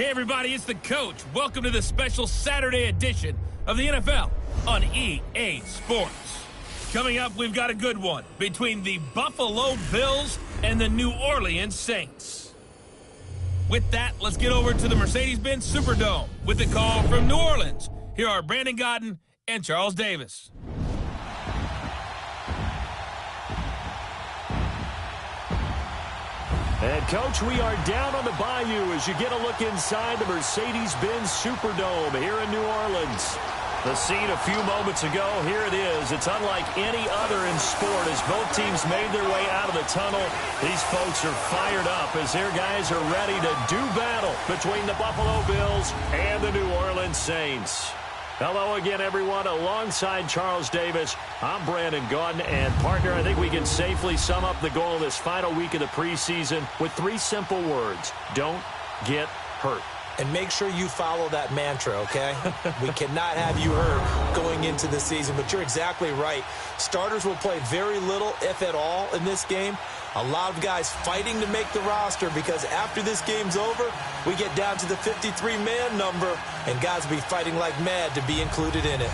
Hey everybody, it's the coach. Welcome to the special Saturday edition of the NFL on EA Sports. Coming up, we've got a good one between the Buffalo Bills and the New Orleans Saints. With that, let's get over to the Mercedes-Benz Superdome with a call from New Orleans. Here are Brandon Gaudin and Charles Davis. And, Coach, we are down on the bayou as you get a look inside the Mercedes-Benz Superdome here in New Orleans. The scene a few moments ago, here it is. It's unlike any other in sport as both teams made their way out of the tunnel. These folks are fired up as their guys are ready to do battle between the Buffalo Bills and the New Orleans Saints. Hello again, everyone. Alongside Charles Davis, I'm Brandon Gaudin. And, partner, I think we can safely sum up the goal of this final week of the preseason with 3 simple words. Don't get hurt. And make sure you follow that mantra, okay? We cannot have you hurt going into the season, but you're exactly right. Starters will play very little, if at all, in this game. A lot of guys fighting to make the roster because after this game's over, we get down to the 53-man number, and guys will be fighting like mad to be included in it.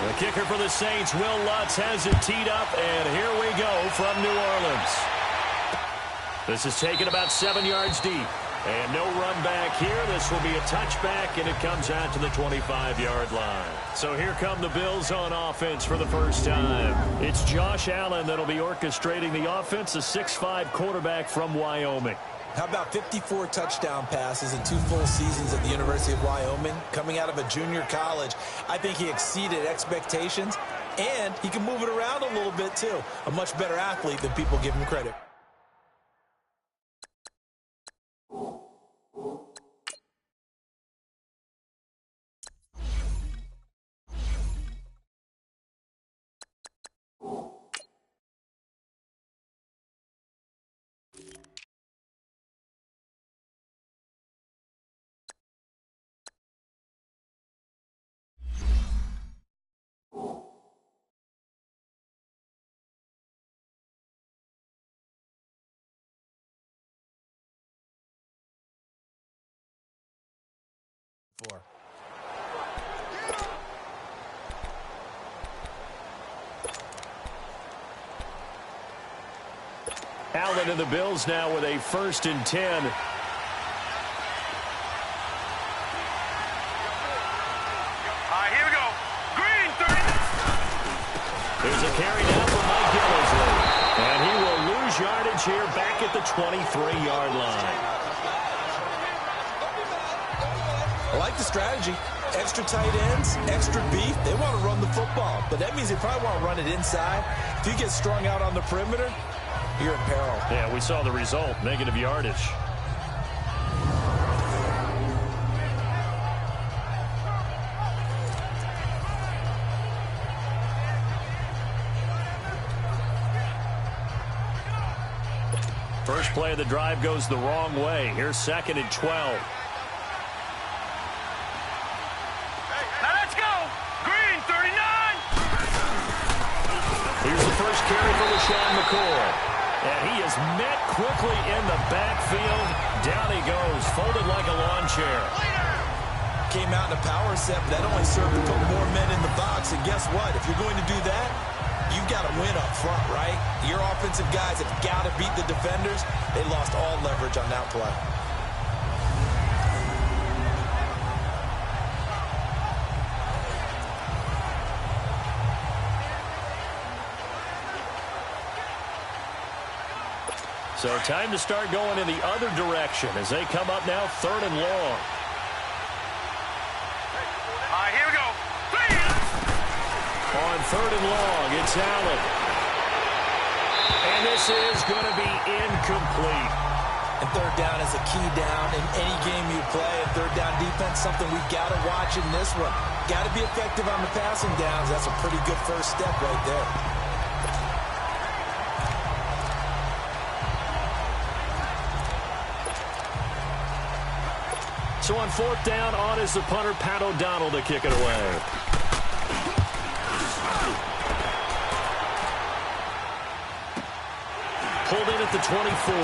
The kicker for the Saints, Will Lutz, has it teed up, and here we go from New Orleans. This is taken about 7 yards deep. And no run back here. This will be a touchback, and it comes out to the 25-yard line. So here come the Bills on offense for the first time. It's Josh Allen that'll be orchestrating the offense, a 6'5" quarterback from Wyoming. How about 54 touchdown passes in 2 full seasons at the University of Wyoming? Coming out of a junior college, I think he exceeded expectations, and he can move it around a little bit, too. A much better athlete than people give him credit. Allen and the Bills now with a 1st and 10. Here we go. Green 30. There's a carry down for Mike Gillisley. And he will lose yardage here back at the 23-yard line. I like the strategy. Extra tight ends, extra beef. They want to run the football, but that means they probably want to run it inside. If you get strung out on the perimeter, you're in peril. Yeah, we saw the result, negative yardage. First play of the drive goes the wrong way. Here's 2nd and 12. Now let's go. Green 39. Here's the first carry for LaShawn McCoy. And he is met quickly in the backfield. Down he goes, folded like a lawn chair. Came out in a power set, but that only served to put more men in the box. And guess what? If you're going to do that, you've got to win up front, right? Your offensive guys have got to beat the defenders. They lost all leverage on that play. So time to start going in the other direction as they come up now 3rd and long. Here we go. On 3rd and long, it's Allen. And this is going to be incomplete. And 3rd down is a key down in any game you play. And 3rd down defense, something we've got to watch in this one. Got to be effective on the passing downs. That's a pretty good first step right there. So on 4th down, on is the punter, Pat O'Donnell, to kick it away. pulled in at the 24.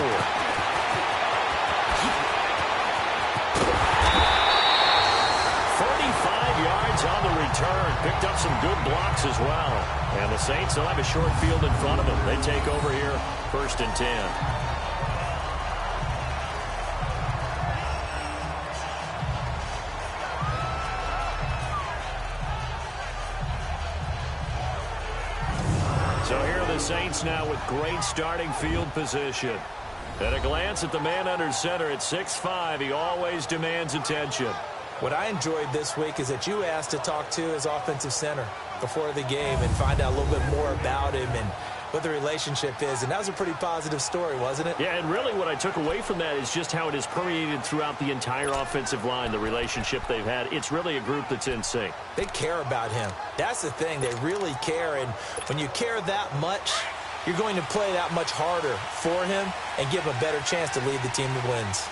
35 yards on the return. Picked up some good blocks as well. And the Saints will have a short field in front of them. They take over here, 1st and 10. So here are the Saints now with great starting field position. At a glance at the man under center at 6'5", he always demands attention. What I enjoyed this week is that you asked to talk to his offensive center before the game and find out a little bit more about him and what the relationship is. And that was a pretty positive story, wasn't it? Yeah, and really what I took away from that is just how it has permeated throughout the entire offensive line, the relationship they've had. It's really a group that's in sync. They care about him. That's the thing. They really care. And when you care that much, you're going to play that much harder for him and give him a better chance to lead the team to wins.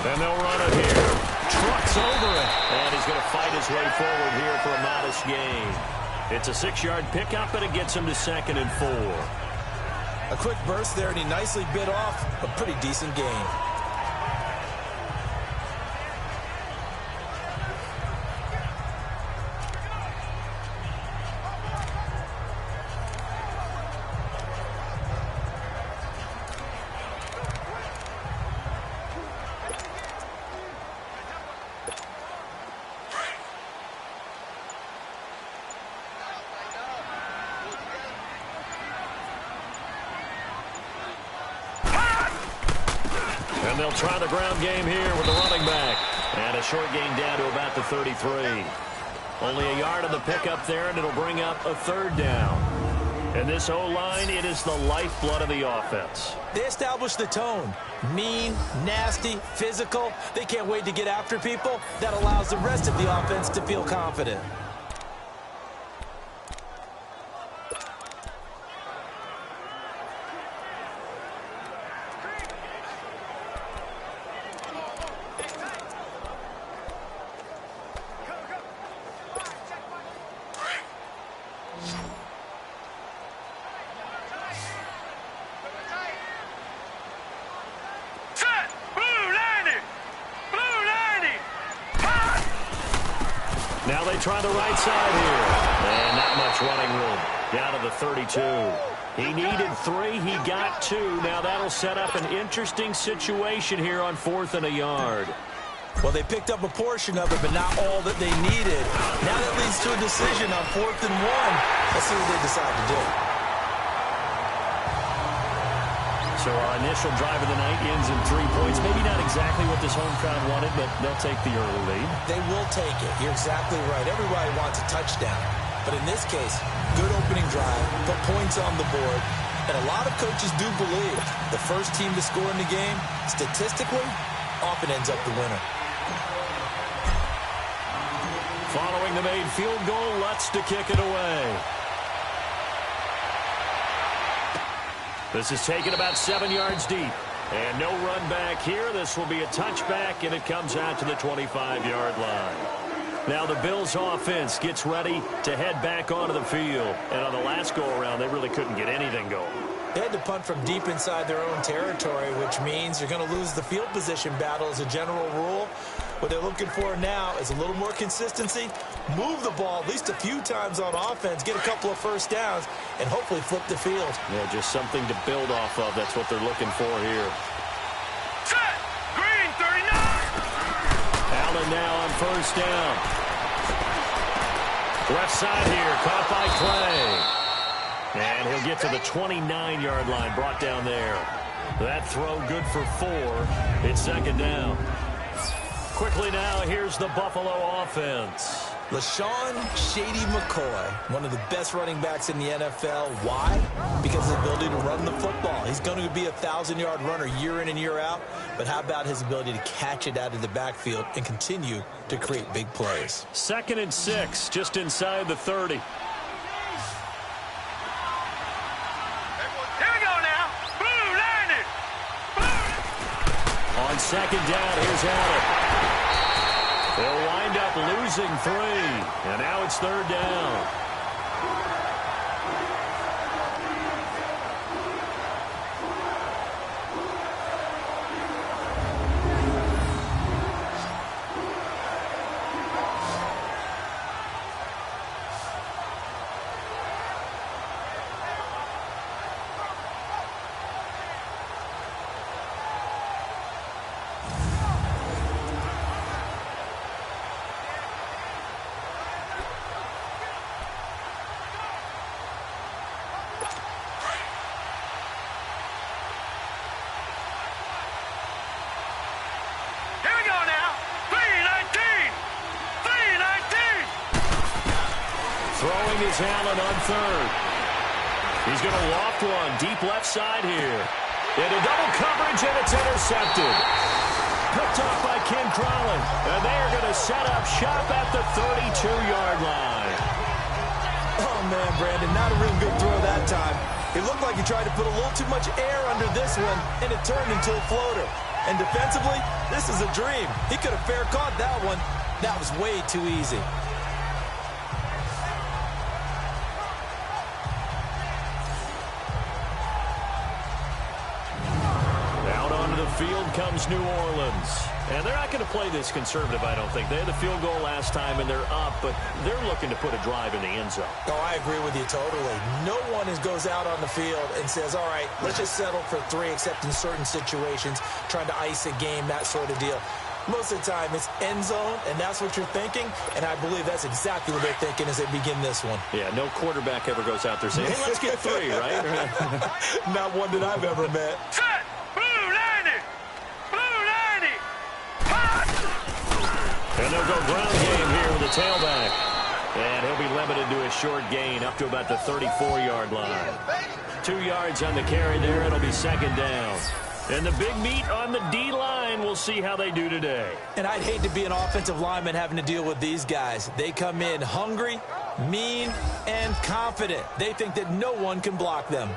And they'll run it here. Trucks over it. And he's going to fight his way forward here for a modest gain. It's a 6-yard pickup, and it gets him to 2nd and 4. A quick burst there, and he nicely bit off a pretty decent gain. And they'll try the ground game here with the running back. And a short gain down to about the 33. Only a yard on the pickup there, and it'll bring up a 3rd down. And this O-line, it is the lifeblood of the offense. They established the tone. Mean, nasty, physical. They can't wait to get after people. That allows the rest of the offense to feel confident. Now they try the right side here. And not much running room. Down to the 32. He needed 3. He got 2. Now that'll set up an interesting situation here on 4th and a yard. Well, they picked up a portion of it, but not all that they needed. Now that leads to a decision on 4th and 1. Let's see what they decide to do. So our initial drive of the night ends in 3 points. Maybe not exactly what this home crowd wanted, but they'll take the early lead. They will take it. You're exactly right. Everybody wants a touchdown. But in this case, good opening drive, put points on the board. And a lot of coaches do believe the first team to score in the game, statistically, often ends up the winner. Following the made field goal, Lutz to kick it away. This is taken about 7 yards deep. And no run back here. This will be a touchback, and it comes out to the 25-yard line. Now the Bills' offense gets ready to head back onto the field. And on the last go-around, they really couldn't get anything going. They had to punt from deep inside their own territory, which means you're going to lose the field position battle as a general rule. What they're looking for now is a little more consistency, move the ball at least a few times on offense, get a couple of first downs, and hopefully flip the field. Yeah, just something to build off of. That's what they're looking for here. Set! Green, 39! Allen now on 1st down. Left side here, caught by Clay. And he'll get to the 29-yard line, brought down there. That throw good for 4. It's 2nd down. Quickly now, here's the Buffalo offense. LaShawn Shady McCoy, one of the best running backs in the NFL. Why? Because of his ability to run the football. He's going to be a 1,000-yard runner year in and year out. But how about his ability to catch it out of the backfield and continue to create big plays? 2nd and 6, just inside the 30. On 2nd down, here's Allen. They'll wind up up losing 3. And now it's third down. Throwing his Allen on third. He's going to loft one deep left side here. Into double coverage, and it's intercepted. Picked off by Ken Crowley. And they are going to set up shop at the 32-yard line. Oh, man, Brandon, not a real good throw that time. It looked like he tried to put a little too much air under this one, and it turned into a floater. And defensively, this is a dream. He could have fair caught that one. That was way too easy. Field comes New Orleans. And they're not going to play this conservative, I don't think. They had the field goal last time, and they're up, but they're looking to put a drive in the end zone. Oh, I agree with you totally. No one goes out on the field and says, all right, let's just settle for 3, except in certain situations, trying to ice a game, that sort of deal. Most of the time, it's end zone, and that's what you're thinking, and I believe that's exactly what they're thinking as they begin this one. Yeah, no quarterback ever goes out there saying, hey, let's get 3, right? Not one that I've ever met. And they'll go ground game here with the tailback. And he'll be limited to a short gain up to about the 34-yard line. 2 yards on the carry there. It'll be second down. And the big meat on the D-line. We'll see how they do today. And I'd hate to be an offensive lineman having to deal with these guys. They come in hungry, mean, and confident. They think that no one can block them.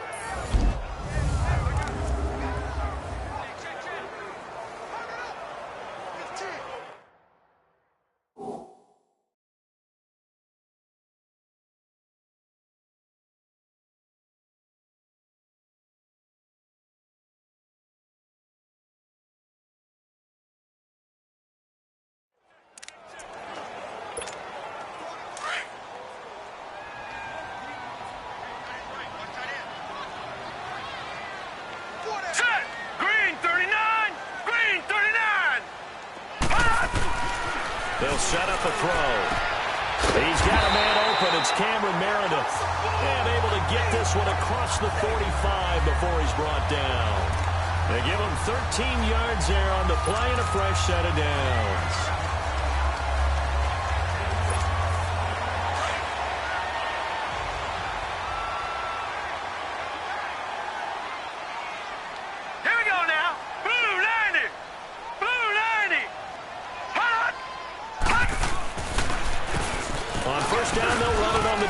They'll set up a throw. He's got a man open. It's Cameron Meredith. And able to get this one across the 45 before he's brought down. They give him 13 yards there on the play and a fresh set of downs.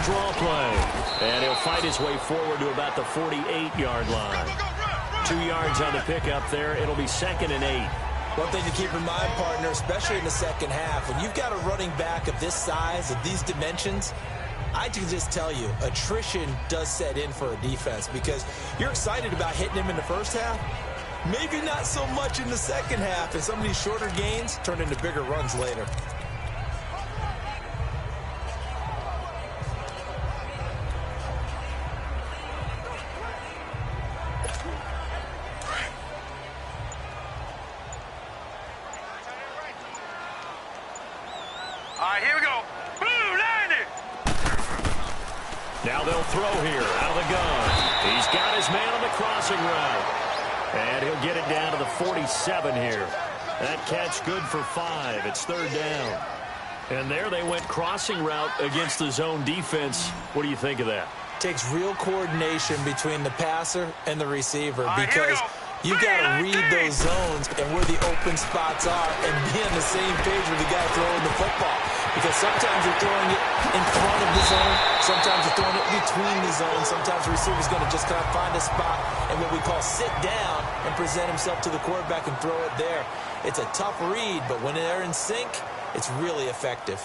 Draw play. And he'll fight his way forward to about the 48-yard line. 2 yards on the pickup there. It'll be 2nd and 8. One thing to keep in mind, partner, especially in the second half, when you've got a running back of this size, of these dimensions, I can just tell you, attrition does set in for a defense because you're excited about hitting him in the first half. Maybe not so much in the second half, and some of these shorter gains turn into bigger runs later. Now they'll throw here out of the gun. He's got his man on the crossing route. And he'll get it down to the 47 here. That catch good for 5. It's third down. And there they went crossing route against the zone defense. What do you think of that? Takes real coordination between the passer and the receiver because you've got to read those zones and where the open spots are and be on the same page with the guy throwing the football. Because sometimes you're throwing it in front of the zone, sometimes you're throwing it between the zones, sometimes the receiver's going to just kind of find a spot and what we call sit down and present himself to the quarterback and throw it there. It's a tough read, but when they're in sync, it's really effective.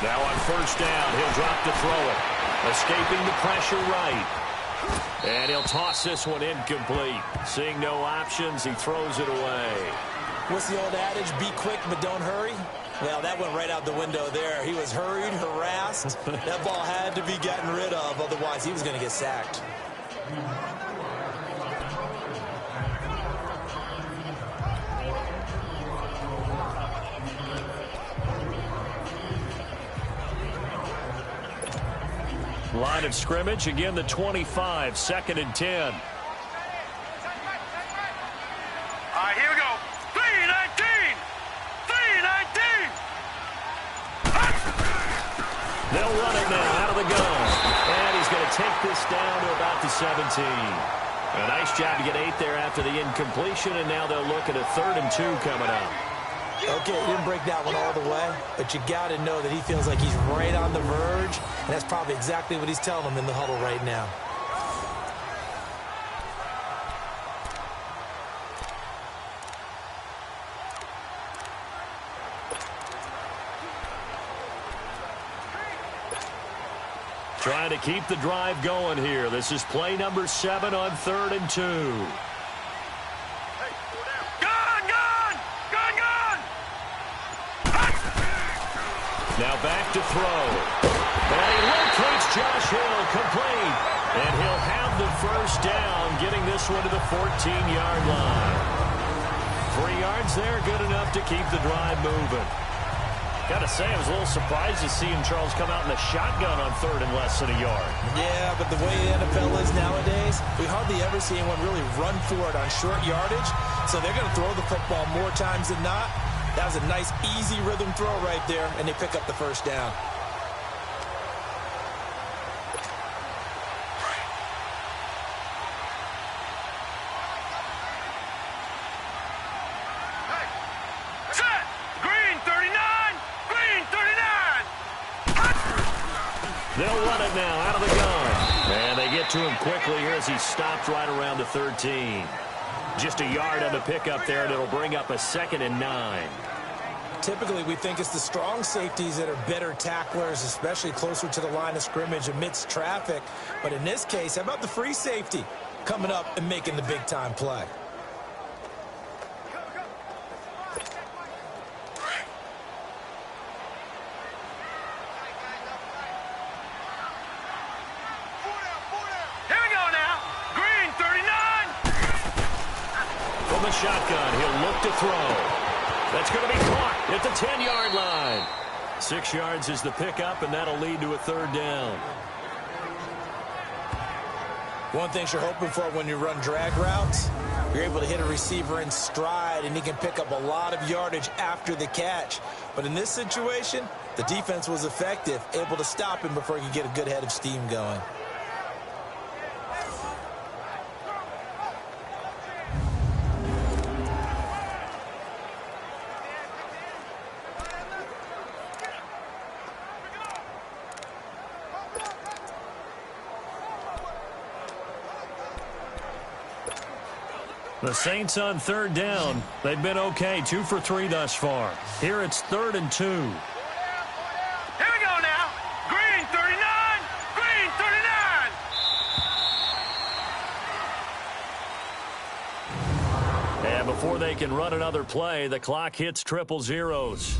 Now on first down, he'll drop to throw it. Escaping the pressure right. And he'll toss this one incomplete. Seeing no options, he throws it away. What's the old adage? Be quick, but don't hurry. Well, that went right out the window there. He was hurried, harassed. That ball had to be gotten rid of. Otherwise, he was going to get sacked. Line of scrimmage, again the 25, 2nd and 10. All right, here we go. 3-19! 3-19! They'll run it now out of the gun. And he's going to take this down to about the 17. A nice job to get 8 there after the incompletion, and now they'll look at a 3rd and 2 coming up. Okay, he didn't break that one all the way, but you got to know that he feels like he's right on the verge, and that's probably exactly what he's telling him in the huddle right now. Trying to keep the drive going here. This is play number 7 on 3rd and 2. Now back to throw. And he locates Josh Hill, complete. And he'll have the first down, getting this one to the 14-yard line. 3 yards there, good enough to keep the drive moving. Got to say, I was a little surprised to see him, Charles, come out in the shotgun on 3rd and less than a yard. Yeah, but the way the NFL is nowadays, we hardly ever see anyone really run for it on short yardage. So they're going to throw the football more times than not. That was a nice, easy rhythm throw right there, and they pick up the first down. Set! Green 39! Green 39! They'll run it now out of the gun. And they get to him quickly here as he stopped right around the 13. Just a yard on the pickup there, and it'll bring up a 2nd and 9. Typically, we think it's the strong safeties that are better tacklers, especially closer to the line of scrimmage amidst traffic. But in this case, how about the free safety coming up and making the big-time play? Here we go now. Green 39! From the shotgun, he'll look to throw. That's going to be caught at the 10-yard line. 6 yards is the pickup, and that'll lead to a 3rd down. One thing you're hoping for when you run drag routes, you're able to hit a receiver in stride, and he can pick up a lot of yardage after the catch. But in this situation, the defense was effective, able to stop him before he could get a good head of steam going. The Saints on 3rd down. They've been okay, 2 for 3 thus far. Here it's 3rd and 2. Here we go now. Green 39! Green 39! And before they can run another play, the clock hits triple zeros.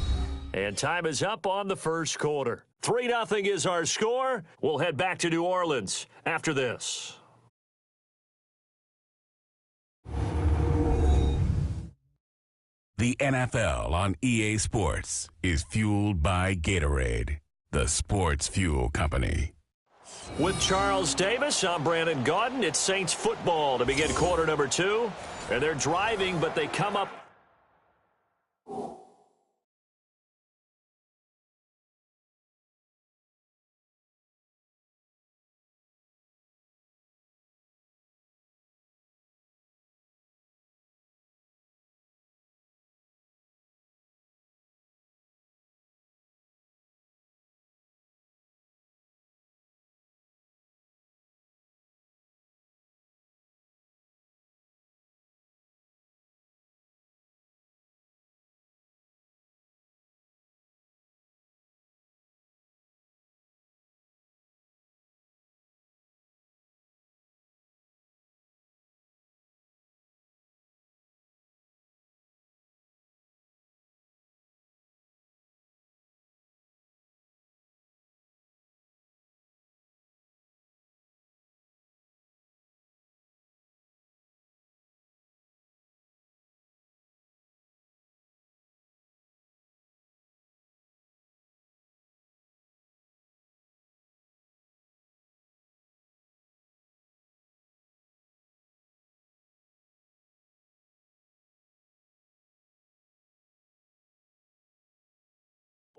And time is up on the first quarter. 3-0 is our score. We'll head back to New Orleans after this. The NFL on EA Sports is fueled by Gatorade, the sports fuel company. With Charles Davis, I'm Brandon Gaudin. It's Saints football to begin quarter number 2. And they're driving, but they come up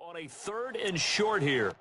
On a 3rd and short here.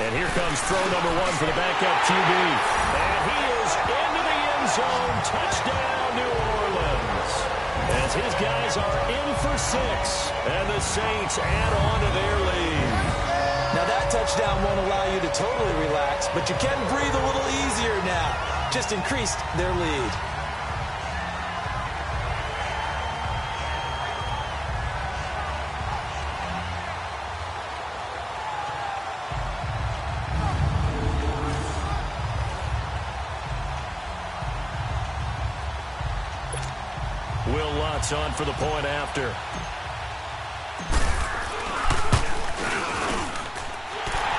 And here comes throw number 1 for the backup QB. And he is into the end zone. Touchdown, New Orleans. As his guys are in for 6. And the Saints add on to their lead. Now that touchdown won't allow you to totally relax, but you can breathe a little easier now. Just increased their lead. Will Lutz on for the point after.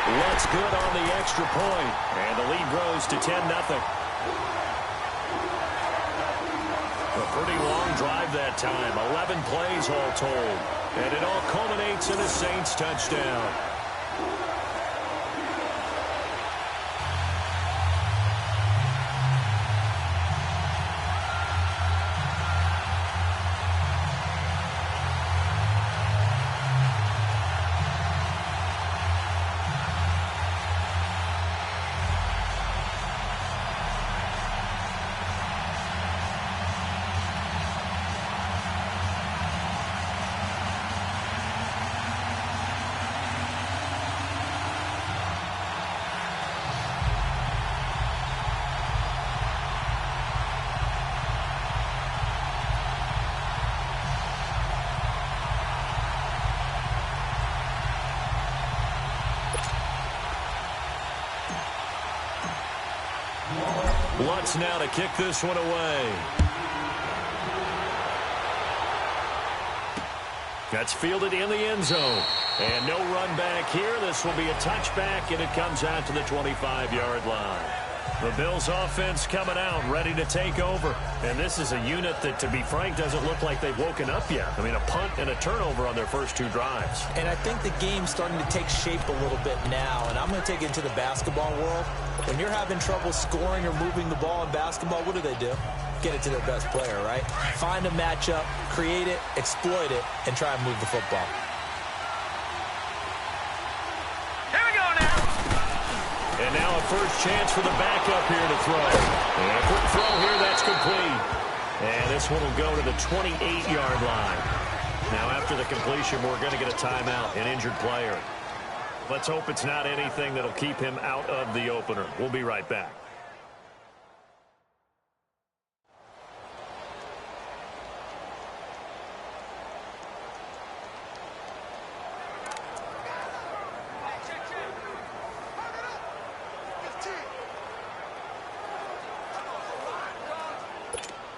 Lutz good on the extra point, and the lead grows to 10-0. A pretty long drive that time. 11 plays all told. And it all culminates in a Saints touchdown. Lutz now to kick this one away. That's fielded in the end zone. And no run back here. This will be a touchback, and it comes out to the 25-yard line. The Bills offense coming out, ready to take over. And this is a unit that, to be frank, doesn't look like they've woken up yet. I mean, a punt and a turnover on their first two drives. And I think the game's starting to take shape a little bit now. And I'm going to take it into the basketball world. When you're having trouble scoring or moving the ball in basketball, what do? Get it to their best player, right? Find a matchup, create it, exploit it, and try and move the football. Here we go now. And now a first chance for the backup here to throw. And a quick throw here, that's complete. And this one will go to the 28-yard line. Now after the completion, we're going to get a timeout, an injured player. Let's hope it's not anything that'll keep him out of the opener. We'll be right back.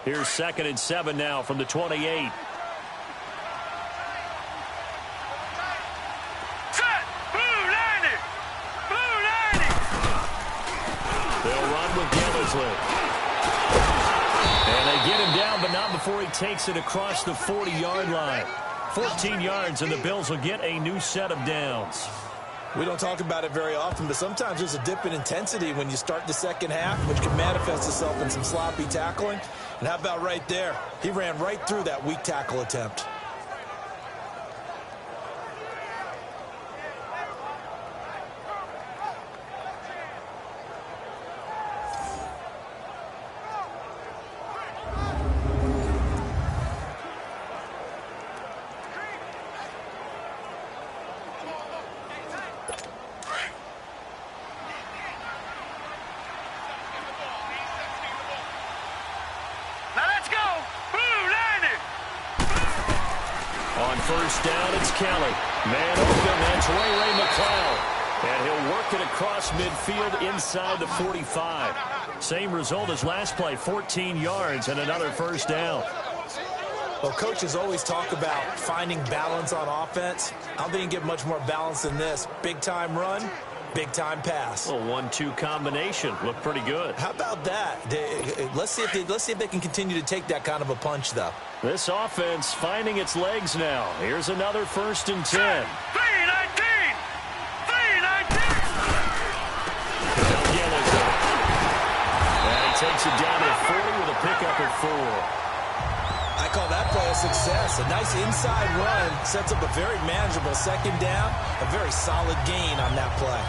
Here's 2nd and 7 now from the 28. And they get him down, but not before he takes it across the 40-yard line. 14 yards, and the Bills will get a new set of downs. We don't talk about it very often, but sometimes there's a dip in intensity when you start the second half, which can manifest itself in some sloppy tackling. And how about right there? He ran right through that weak tackle attempt. First down, it's Kelly. Man open, that's Ray McLeod. And he'll work it across midfield inside the 45. Same result as last play, 14 yards and another first down. Well, coaches always talk about finding balance on offense. I don't think you can get much more balance than this. Big-time run, big-time pass. A 1-2 combination. Looked pretty good. How about that? Let's see if they can continue to take that kind of a punch, though. This offense finding its legs now. Here's another 1st and 10. 3-19! 3-19! And he takes it down to 40 with a pickup at 4. I call that play a success. A nice inside run sets up a very manageable second down. A very solid gain on that play.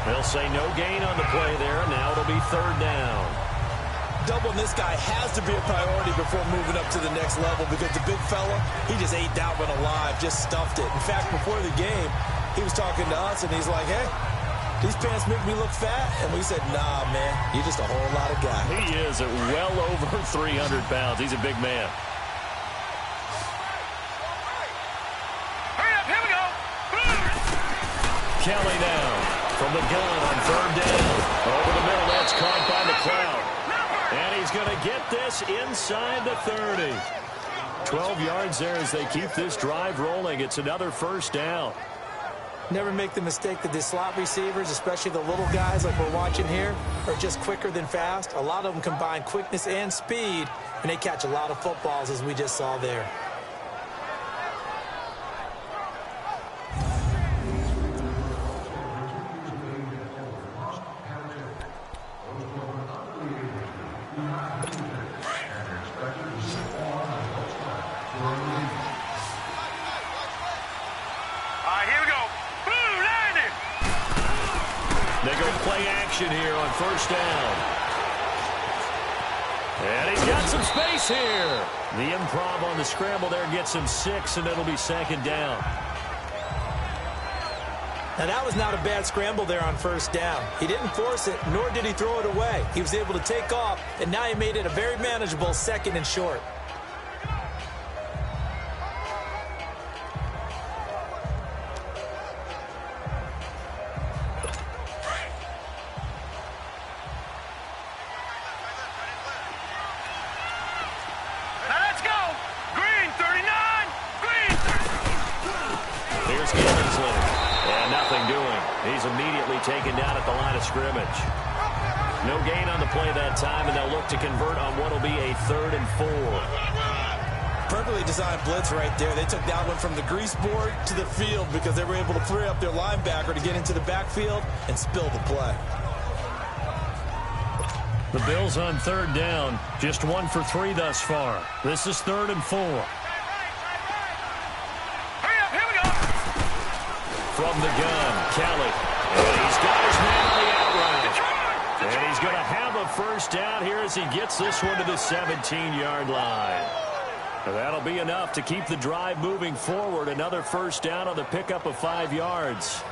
They'll say no gain on the play there. Now it'll be 3rd down. Doubling this guy has to be a priority before moving up to the next level because the big fella, he just ate that one alive, just stuffed it. In fact, before the game, he was talking to us, and he's like, hey, these pants make me look fat. And we said, nah, man, you're just a whole lot of guy. He is at well over 300 pounds. He's a big man. Kelly now from the gun on third down. Over the middle, that's caught by McLeod. And he's going to get this inside the 30. 12 yards there as they keep this drive rolling. It's another first down. Never make the mistake that the slot receivers, especially the little guys like we're watching here, are just quicker than fast. A lot of them combine quickness and speed, and they catch a lot of footballs, as we just saw there. They go play action here on first down. And he's got some space here. The improv on the scramble there gets him 6, and it'll be second down. Now, that was not a bad scramble there on first down. He didn't force it, nor did he throw it away. He was able to take off, and now he made it a very manageable second and short. He's immediately taken down at the line of scrimmage. No gain on the play that time, and they'll look to convert on what will be a 3rd and 4. Perfectly designed blitz right there. They took that one from the grease board to the field because they were able to free up their linebacker to get into the backfield and spill the play. The Bills on third down, just 1 for 3 thus far. This is 3rd and 4. From the gun, Kelly. And he's got his man on the out route. And he's going to have a first down here as he gets this one to the 17-yard line. And that'll be enough to keep the drive moving forward. Another first down on the pickup of 5 yards.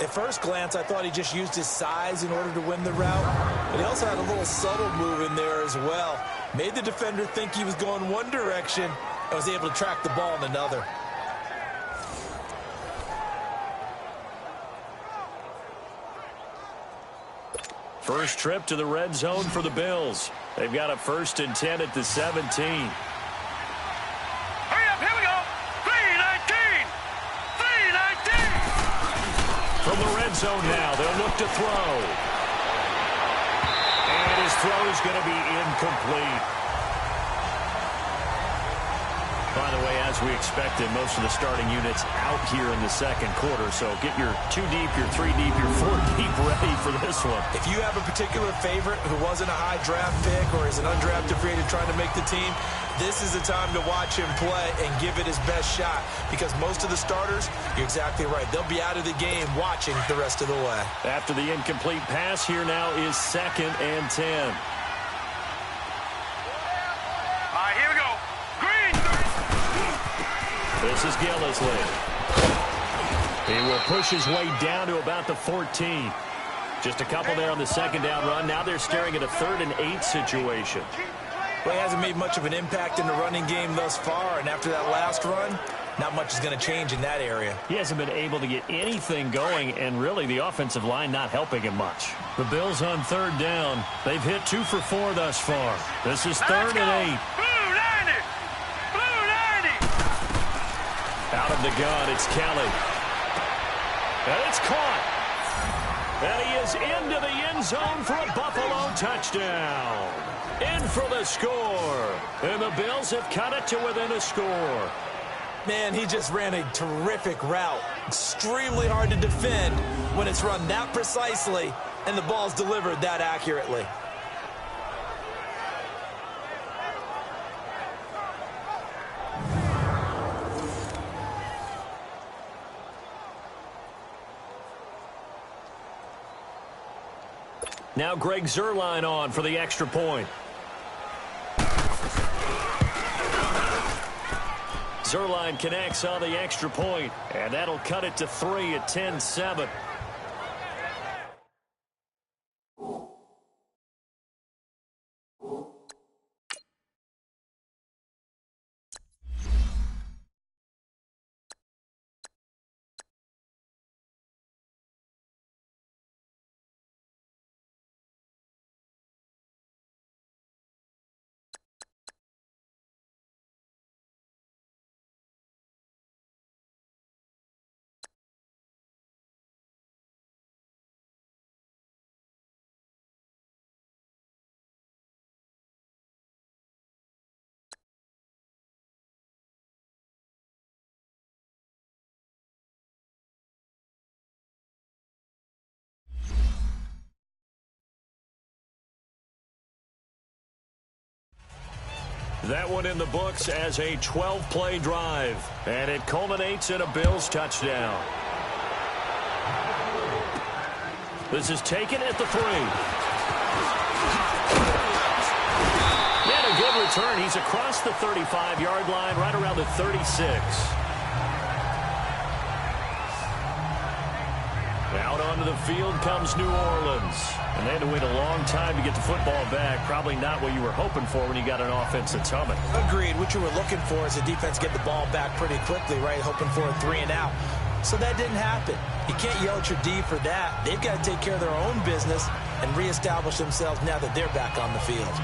At first glance, I thought he just used his size in order to win the route. But he also had a little subtle move in there as well. Made the defender think he was going one direction and was able to track the ball in another. First trip to the red zone for the Bills. They've got a 1st and 10 at the 17. Hurry up, here we go. 3-19. 3-19. From the red zone now, they'll look to throw. And his throw is going to be incomplete. By the way, as we expected, most of the starting units out here in the second quarter. So get your 2 deep, your 3 deep, your 4 deep ready for this one. If you have a particular favorite who wasn't a high draft pick or is an undrafted free agent trying to make the team, this is the time to watch him play and give it his best shot. Because most of the starters, you're exactly right, they'll be out of the game watching the rest of the way. After the incomplete pass, here now is 2nd and 10. Here we go. Green. This is Gillisley. He will push his way down to about the 14. Just a couple there on the second down run. Now they're staring at a 3rd and 8 situation. Well, he hasn't made much of an impact in the running game thus far, and after that last run, not much is going to change in that area. He hasn't been able to get anything going, and really the offensive line not helping him much. The Bills on third down. They've hit 2 for 4 thus far. This is 3rd and 8. Blue 90. Blue 90. Out of the gun, it's Kelly. And it's caught. And he is into the end zone for a Buffalo touchdown. In for the score. And the Bills have cut it to within a score. Man, he just ran a terrific route. Extremely hard to defend when it's run that precisely and the ball's delivered that accurately. Now Greg Zuerlein on for the extra point. Zuerlein connects on the extra point, and that'll cut it to 3 at 10-7. That one in the books as a 12-play drive. And it culminates in a Bills touchdown. This is taken at the 3. And a good return. He's across the 35-yard line, right around the 36. Out onto the field comes New Orleans. And they had to wait a long time to get the football back. Probably not what you were hoping for when you got an offense that's humming. Agreed. What you were looking for is the defense get the ball back pretty quickly, right? Hoping for a 3 and out. So that didn't happen. You can't yell at your D for that. They've got to take care of their own business and reestablish themselves now that they're back on the field.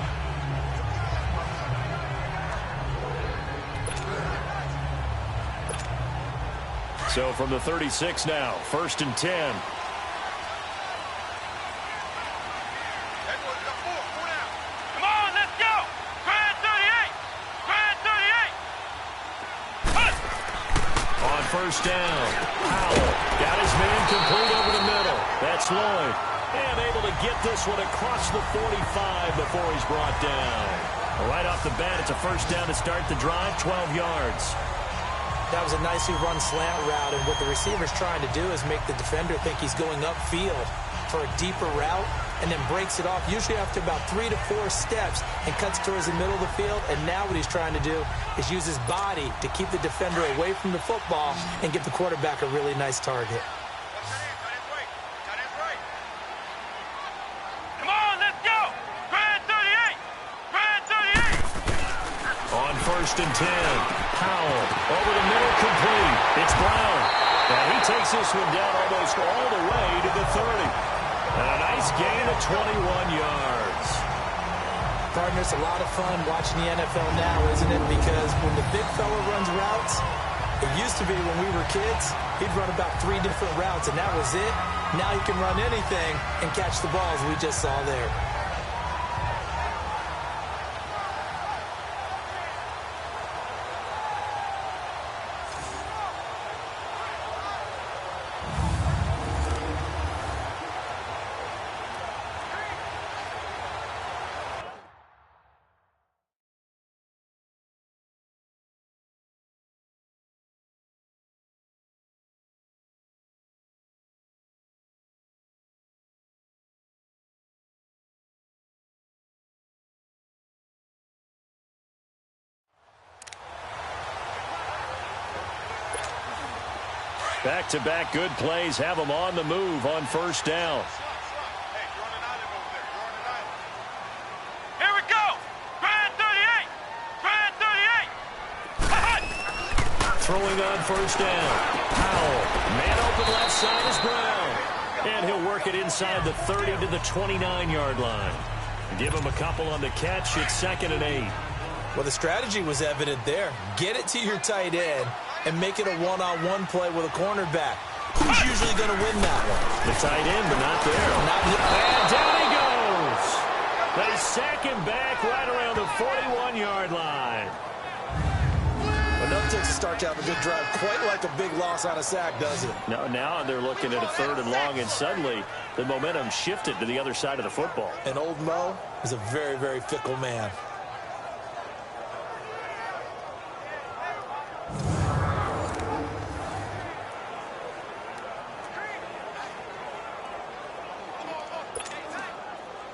So from the 36 now, 1st and 10. Come on, let's go. Grand 38. Grand 38. Push. On 1st down, Powell got his man complete over the middle. That's Lloyd. And able to get this one across the 45 before he's brought down. Right off the bat, it's a 1st down to start the drive, 12 yards. That was a nicely run slant route, and what the receiver's trying to do is make the defender think he's going upfield for a deeper route and then breaks it off, usually after about 3 to 4 steps, and cuts towards the middle of the field. And now what he's trying to do is use his body to keep the defender away from the football and get the quarterback a really nice target. Come on, let's go. Grand 38. Grand 38. On 1st and 10, Powell over the middle, complete. It's Brown. And he takes this one down almost all the way to the 30. And a nice gain of 21 yards. Partner, it's a lot of fun watching the NFL now, isn't it? Because when the big fella runs routes, it used to be when we were kids, he'd run about 3 different routes, and that was it. Now he can run anything and catch the balls we just saw there. Back-to-back good plays have them on the move on 1st down. Here we go. Grand 38. Grand 38. Throwing on 1st down. Powell. Man open left side is Brown. And he'll work it inside the 30 to the 29-yard line. Give him a couple on the catch. It's 2nd and 8. Well, the strategy was evident there. Get it to your tight end and make it a one-on-one play with a cornerback. Who's usually going to win that one? The tight end, but not there. And down he goes. They sack him back right around the 41-yard line. But no takes to start out a good drive. Quite like a big loss on a sack, does it? No, now they're looking at a 3rd and long, and suddenly the momentum shifted to the other side of the football. And old Mo is a very, very fickle man.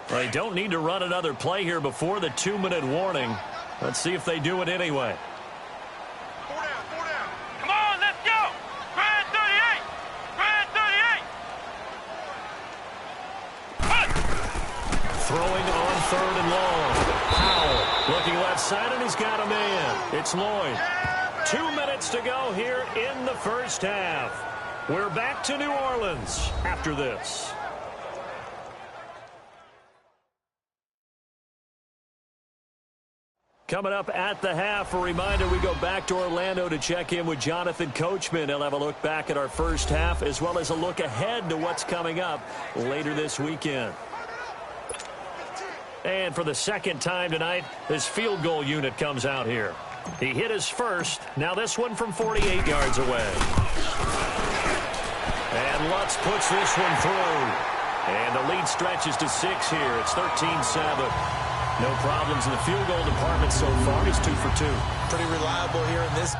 They don't need to run another play here before the 2-minute warning. Let's see if they do it anyway. 4 down. Come on, let's go. Grand 38. Grand 38. Throwing on 3rd and long. Powell looking left side, and he's got a man. It's Lloyd. 2 minutes to go here in the 1st half. We're back to New Orleans after this. Coming up at the half, a reminder, we go back to Orlando to check in with Jonathan Coachman. He'll have a look back at our 1st half as well as a look ahead to what's coming up later this weekend. And for the 2nd time tonight, this field goal unit comes out here. He hit his first. Now this one from 48 yards away. And Lutz puts this one through. And the lead stretches to 6 here. It's 13-7. No problems in the field goal department so far. He's 2 for 2. Pretty reliable here in this.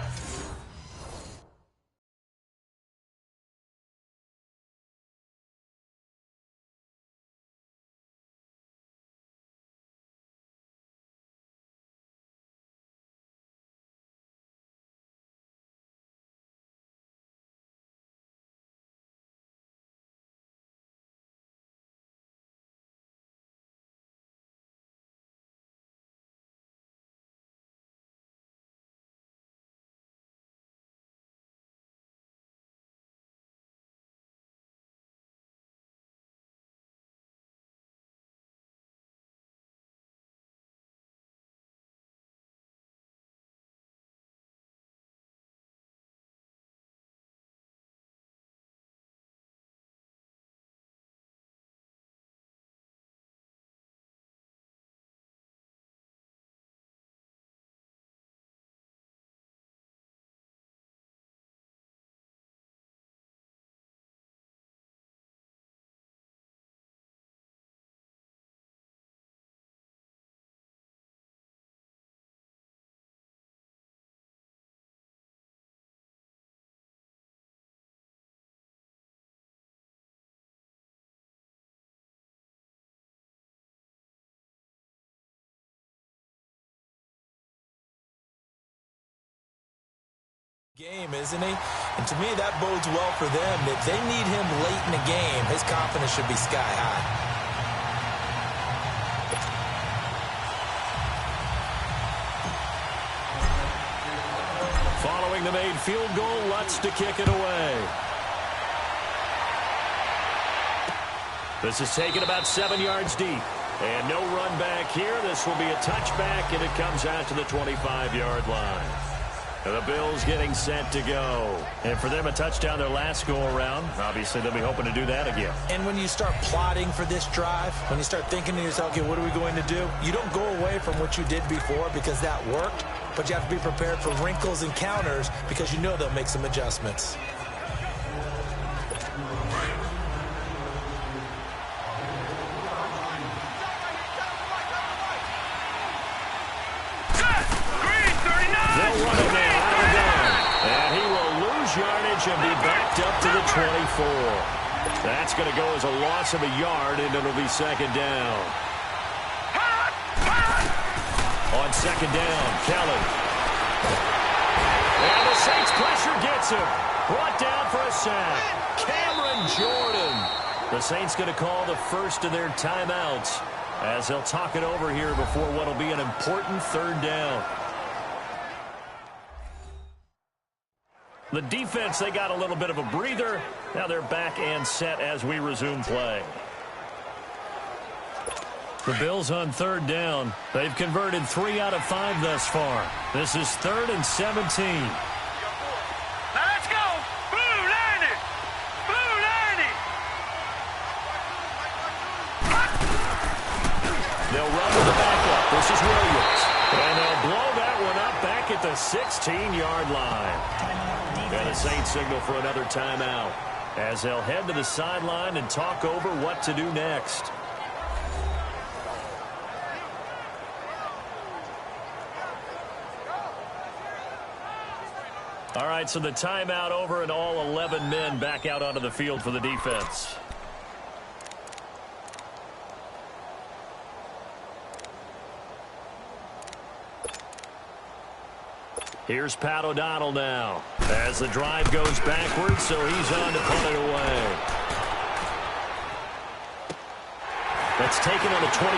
Game, isn't he? And to me, that bodes well for them. If they need him late in the game, his confidence should be sky high. Following the made field goal, Lutz to kick it away. This is taken about 7 yards deep. And no run back here. This will be a touchback, and it comes out to the 25-yard line. And the Bills getting set to go. And for them, a touchdown their last go-around. Obviously, they'll be hoping to do that again. And when you start plotting for this drive, when you start thinking to yourself, okay, what are we going to do? You don't go away from what you did before because that worked, but you have to be prepared for wrinkles and counters because you know they'll make some adjustments. And be backed up to the 24. That's going to go as a loss of a yard, and it'll be second down. On second down, Kelly. And the Saints pressure gets him. Brought down for a sack. Cameron Jordan. The Saints going to call the first of their timeouts as they'll talk it over here before what will be an important third down. The defense, they got a little bit of a breather. Now they're back and set as we resume play. The Bills on third down. They've converted 3 out of 5 thus far. This is 3rd and 17. Now let's go. Blue landed. Blue landed. They'll run with the backup. This is Williams. And they'll blow that one up back at the 16-yard line. And the Saints signal for another timeout as they'll head to the sideline and talk over what to do next. All right, so the timeout over and all 11 men back out onto the field for the defense. Here's Pat O'Donnell now as the drive goes backwards, so he's on to punt it away. That's taken on the 25.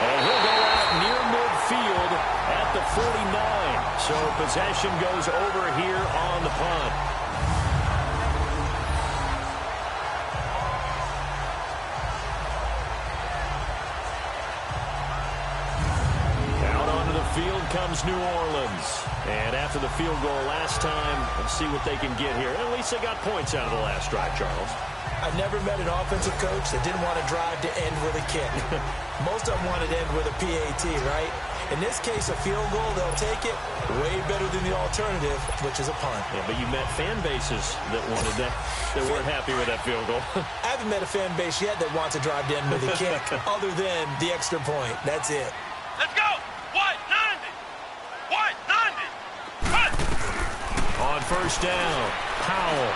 And he'll go out near midfield at the 49. So possession goes over here on the punt. Field comes New Orleans. And after the field goal last time, let's see what they can get here. At least they got points out of the last drive, Charles. I never met an offensive coach that didn't want to drive to end with a kick. Most of them wanted to end with a PAT, right? In this case, a field goal, they'll take it way better than the alternative, which is a punt. Yeah, but you met fan bases that wanted that, that weren't happy with that field goal. I haven't met a fan base yet that wants to drive to end with a kick other than the extra point. That's it. Let's go. White 90. White 90. Cut. On first down, Powell.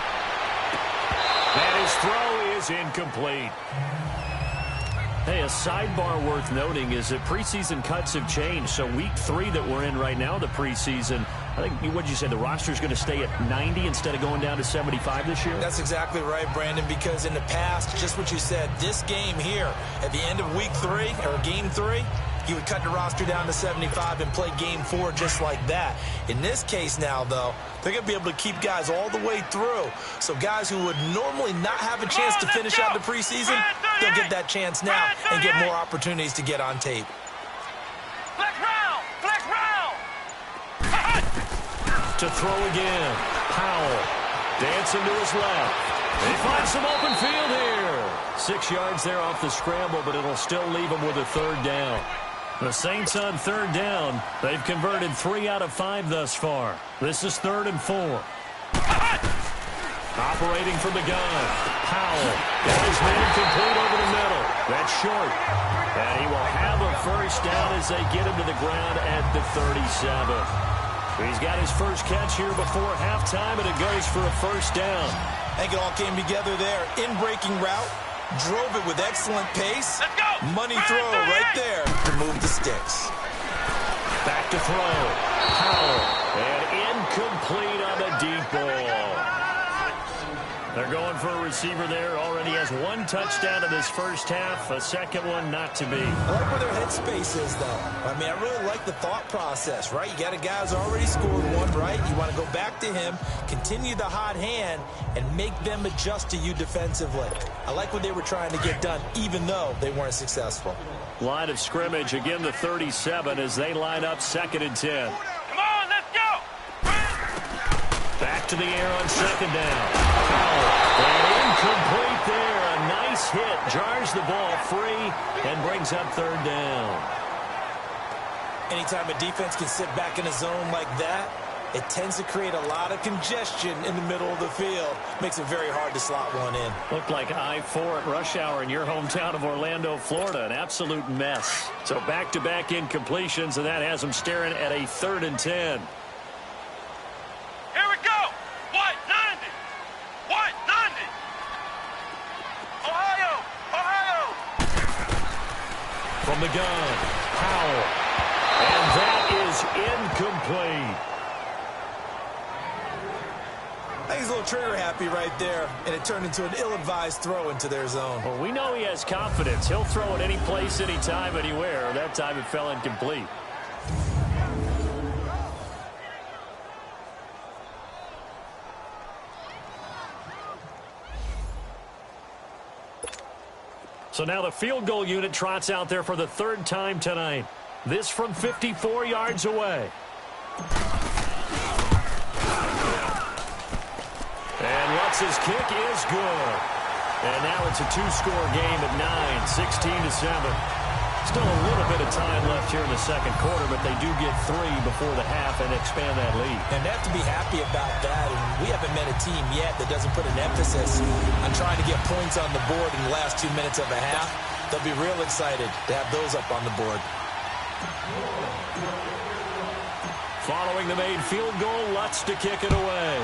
And his throw is incomplete. Hey, a sidebar worth noting is that preseason cuts have changed. So week 3 that we're in right now, the preseason, I think, what did you say, the roster's going to stay at 90 instead of going down to 75 this year? That's exactly right, Brandon, because in the past, just what you said, this game here, at the end of week 3, or game 3, you would cut the roster down to 75 and play game 4 just like that. In this case now, though, they're going to be able to keep guys all the way through. So guys who would normally not have a chance to finish out the preseason, they'll get that chance now and get more opportunities to get on tape. Flex round. Flex round. To throw again, Powell dancing to his left. They find some open field here. 6 yards there off the scramble, but it'll still leave them with a third down. The Saints on third down. They've converted 3 out of 5 thus far. This is 3rd and 4. Operating from the gun, Powell. Got his man complete over the middle. That's short. And he will have a first down as they get him to the ground at the 37. He's got his first catch here before halftime, and it goes for a first down. I think it all came together there. In-breaking route. Drove it with excellent pace. Let's go. Money throw right there to move the sticks. Back to throw. Powell. And incomplete on the deep ball. They're going for a receiver there. Already has 1 touchdown in this first half. A second one not to be. I like where their headspace is, though. I mean, I really like the thought process, right? You got a guy who's already scored 1, right? You want to go back to him, continue the hot hand, and make them adjust to you defensively. I like what they were trying to get done, even though they weren't successful. Line of scrimmage, again the 37 as they line up 2nd and 10. Come on, let's go. Back to the air on 2nd down. Powell. And incomplete there. A nice hit. Jars the ball free and brings up 3rd down. Anytime a defense can sit back in a zone like that, it tends to create a lot of congestion in the middle of the field. Makes it very hard to slot one in. Looked like I-4 at rush hour in your hometown of Orlando, Florida. An absolute mess. So back-to-back incompletions, and that has them staring at a 3rd and 10. Here we go. White 90. White 90. Ohio. Ohio. From the gun, Powell. And that is incomplete. I think he's a little trigger happy right there, and it turned into an ill-advised throw into their zone. Well, we know he has confidence. He'll throw it any place, anytime, anywhere. That time it fell incomplete. So now the field goal unit trots out there for the 3rd time tonight. This from 54 yards away. And Lutz's kick is good. And now it's a 2-score game at 9, 16-7. Still a little bit of time left here in the 2nd quarter, but they do get 3 before the half and expand that lead. And they have to be happy about that. And we haven't met a team yet that doesn't put an emphasis on trying to get points on the board in the last 2 minutes of a half. They'll be real excited to have those up on the board. Following the made field goal, Lutz to kick it away.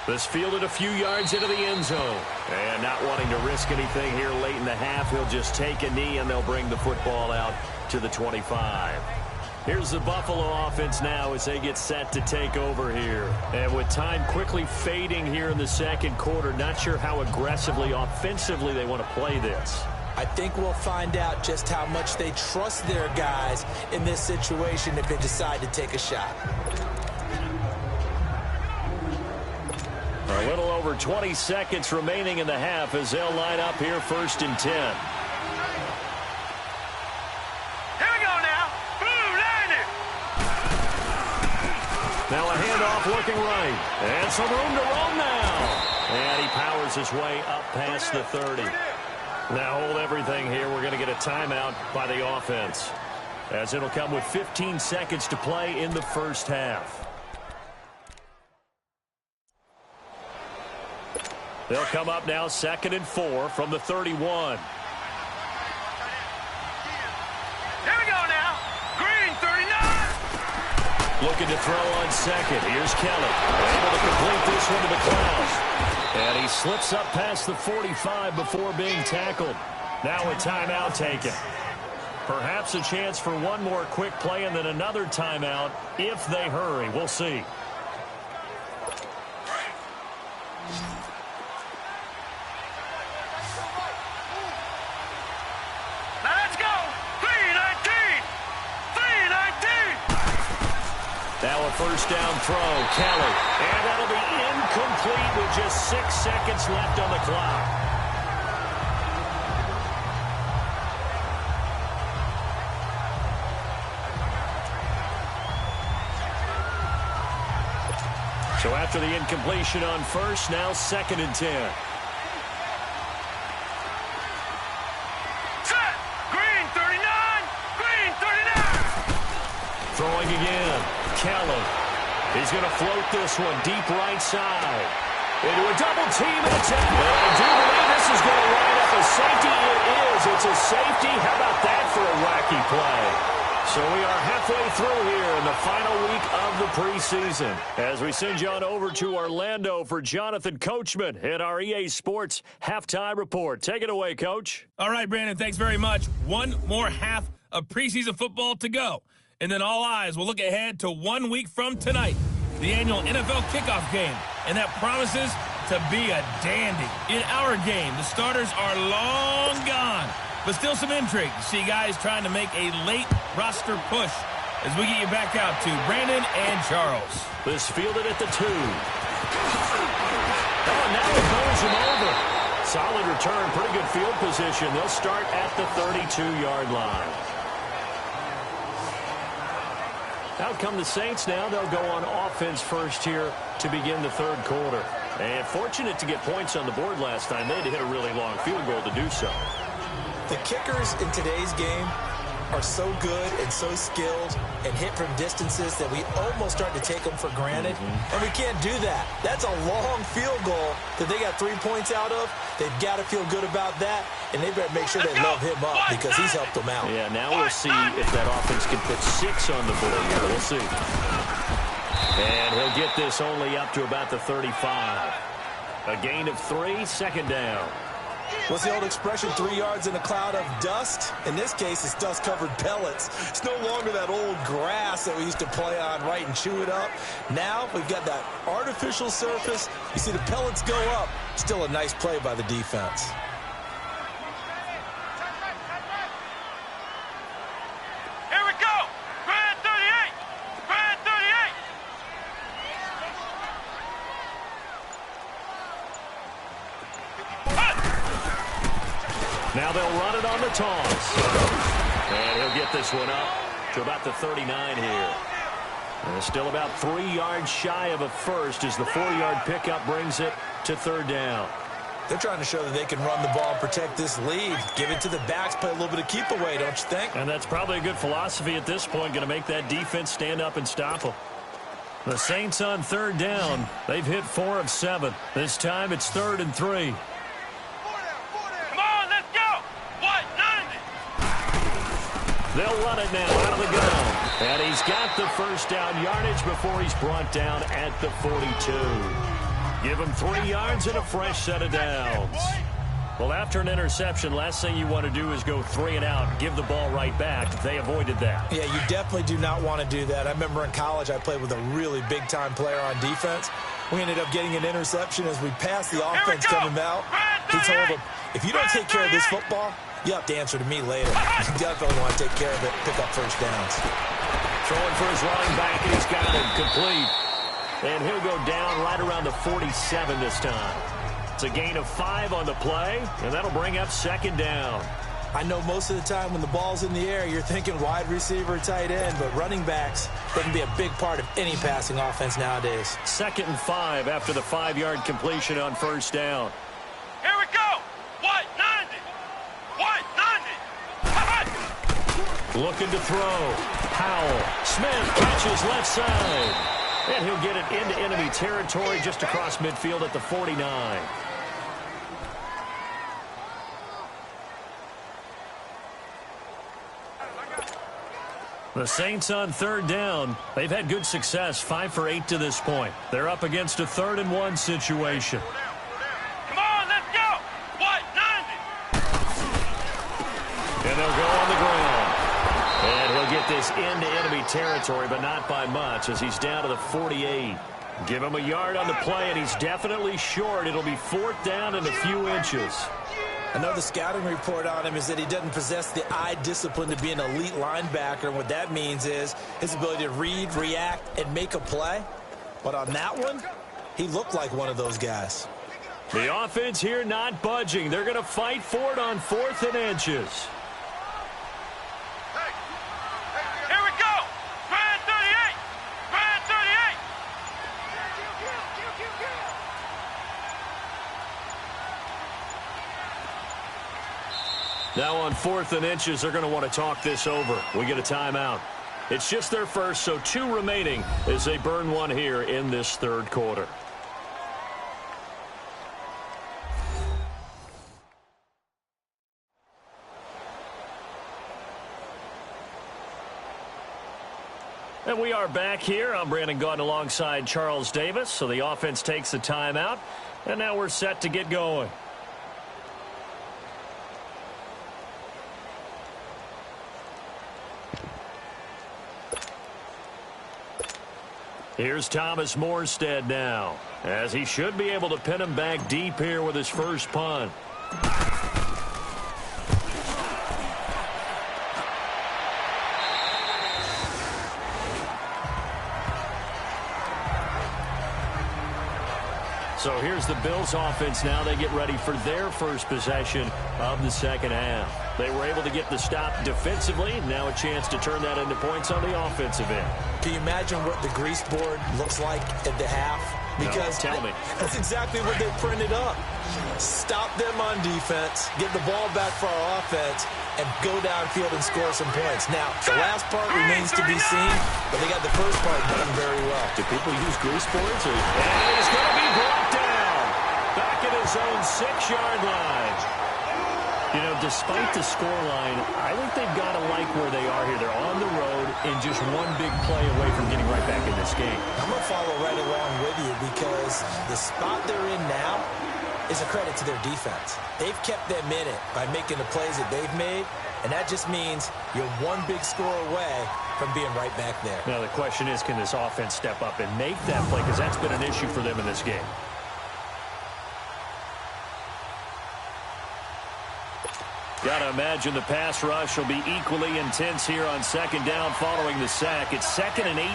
This fielded a few yards into the end zone. And not wanting to risk anything here late in the half, he'll just take a knee and they'll bring the football out to the 25. Here's the Buffalo offense now as they get set to take over here. And with time quickly fading here in the 2nd quarter, not sure how aggressively, offensively they want to play this. I think we'll find out just how much they trust their guys in this situation if they decide to take a shot. A little over 20 seconds remaining in the half as they'll line up here 1st and 10. Here we go now. Blue line it. Now a handoff off looking right. And some room to roam now. And he powers his way up past the 30. Now hold everything here. We're going to get a timeout by the offense, as it'll come with 15 seconds to play in the first half. They'll come up now 2nd and 4 from the 31. Here we go now. Green, 39. Looking to throw on second. Here's Kelly. Able to complete this one to McLeod. And he slips up past the 45 before being tackled. Now a timeout taken. Perhaps a chance for one more quick play and then another timeout if they hurry. We'll see. Now let's go. 319. 319. Now a first down throw. Kelly. And that'll be incomplete with just 6 seconds left on the clock. So after the incompletion on first, now 2nd and 10. Set. Green, 39. Green, 39. Throwing again. Kelly. He's going to float this one deep right side. Into a double team and attack. I do believe this is going to wind up a safety. It is. It's a safety. How about that for a wacky play? So we are halfway through here in the final week of the preseason, as we send you on over to Orlando for Jonathan Coachman in our EA Sports Halftime Report. Take it away, Coach. All right, Brandon, thanks very much. One more half of preseason football to go. And then all eyes will look ahead to 1 week from tonight, the annual NFL kickoff game. And that promises to be a dandy. In our game, the starters are long gone, but still some intrigue. See guys trying to make a late roster push as we get you back out to Brandon and Charles. This fielded at the 2. Oh, now it goes him over. Solid return, pretty good field position. They'll start at the 32-yard line. Out come the Saints now. They'll go on offense first here to begin the third quarter. And fortunate to get points on the board last time. They had to hit a really long field goal to do so. The kickers in today's game are so good and so skilled and hit from distances that we almost start to take them for granted. And we can't do that. That's a long field goal that they got 3 points out of. They've got to feel good about that, and they better make sure they love him up because he's helped them out. Yeah, now we'll see if that offense can put 6 on the board here. We'll see. And he'll get this only up to about the 35. A gain of 3, 2nd down. What's the old expression, 3 yards in a cloud of dust? In this case, it's dust-covered pellets. It's no longer that old grass that we used to play on, right, and chew it up. Now we've got that artificial surface. You see the pellets go up. Still a nice play by the defense. Here we go. Grand 38. Grand 38. Now they'll run it on the toss. And he'll get this one up to about the 39 here. And still about 3 yards shy of a first as the 4-yard pickup brings it to 3rd down. They're trying to show that they can run the ball and protect this lead. Give it to the backs, play a little bit of keep away, don't you think? And that's probably a good philosophy at this point, going to make that defense stand up and stop them. The Saints on 3rd down. They've hit 4 of 7. This time it's 3rd and 3. They'll run it now out of the gun. And he's got the first down yardage before he's brought down at the 42. Give him 3 yards and a fresh set of downs. Well, after an interception, last thing you want to do is go 3 and out, give the ball right back. They avoided that. Yeah, you definitely do not want to do that. I remember in college I played with a really big-time player on defense. We ended up getting an interception as we passed the offense coming out. He told him, if you don't take care of this football, you have to answer to me later. You definitely want to take care of it, pick up first downs. Throwing for his running back, and he's got him complete. And he'll go down right around the 47 this time. It's a gain of 5 on the play, and that'll bring up 2nd down. I know most of the time when the ball's in the air, you're thinking wide receiver, tight end, but running backs, they can be a big part of any passing offense nowadays. 2nd and 5 after the 5-yard completion on first down. Here we go. White 90. White 90. Looking to throw. Powell. Smith catches left side. And he'll get it into enemy territory just across midfield at the 49. The Saints on 3rd down. They've had good success, 5 for 8 to this point. They're up against a 3rd and 1 situation. Come on, let's go. White 90. And they'll go on the ground. And he'll get this into enemy territory, but not by much as he's down to the 48. Give him a yard on the play, and he's definitely short. It'll be 4th down and a few inches. I know the scouting report on him is that he doesn't possess the eye discipline to be an elite linebacker. And what that means is his ability to read, react, and make a play. But on that one, he looked like one of those guys. The offense here not budging. They're going to fight for it on 4th and inches. Here we go. Grand 38. Grand 38. Now on 4th and inches, they're going to want to talk this over. We get a timeout. It's just their first, so 2 remaining as they burn one here in this 3rd quarter. And we are back here. I'm Brandon Gaudin alongside Charles Davis. So the offense takes a timeout, and now we're set to get going. Here's Thomas Morstead now, as he should be able to pin him back deep here with his first punt. So here's the Bills offense now. They get ready for their first possession of the second half. They were able to get the stop defensively. Now a chance to turn that into points on the offensive end. Can you imagine what the grease board looks like at the half? Because no, tell me. That's exactly what they printed up. Stop them on defense, get the ball back for our offense, and go downfield and score some points. Now, the last part remains to be seen, but they got the first part done very well. Do people use grease boards? And he's going to be brought down back at his own 6-yard line. You know, despite the scoreline, I think they've got to like where they are here. They're on the road and just one big play away from getting right back in this game. I'm going to follow right along with you because the spot they're in now is a credit to their defense. They've kept them in it by making the plays that they've made, and that just means you're one big score away from being right back there. Now, the question is, can this offense step up and make that play? Because that's been an issue for them in this game. Got to imagine the pass rush will be equally intense here on second down following the sack. It's 2nd and 18.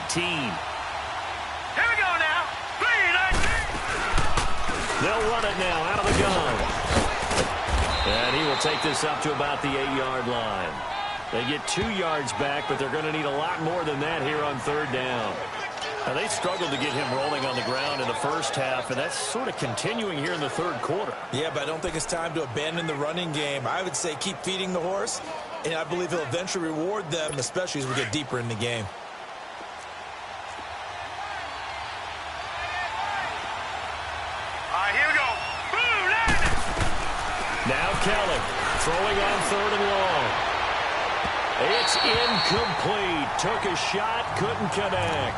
Here we go now. 3-19. They'll run it now out of the gun. And he will take this up to about the 8-yard line. They get 2 yards back, but they're going to need a lot more than that here on 3rd down. Now, they struggled to get him rolling on the ground in the first half, and that's sort of continuing here in the 3rd quarter. Yeah, but I don't think it's time to abandon the running game. I would say keep feeding the horse, and I believe he'll eventually reward them, especially as we get deeper in the game. All right, here we go. Boom, landed. Now Kelly throwing on 3rd and long. It's incomplete. Took a shot, couldn't connect.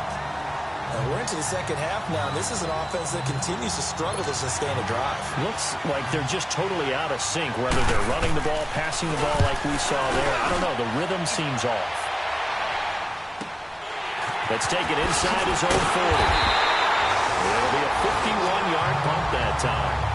And we're into the second half now, and this is an offense that continues to struggle to sustain a drive. Looks like they're just totally out of sync, whether they're running the ball, passing the ball like we saw there. I don't know. The rhythm seems off. Let's take it inside his own 40. It'll be a 51-yard punt that time.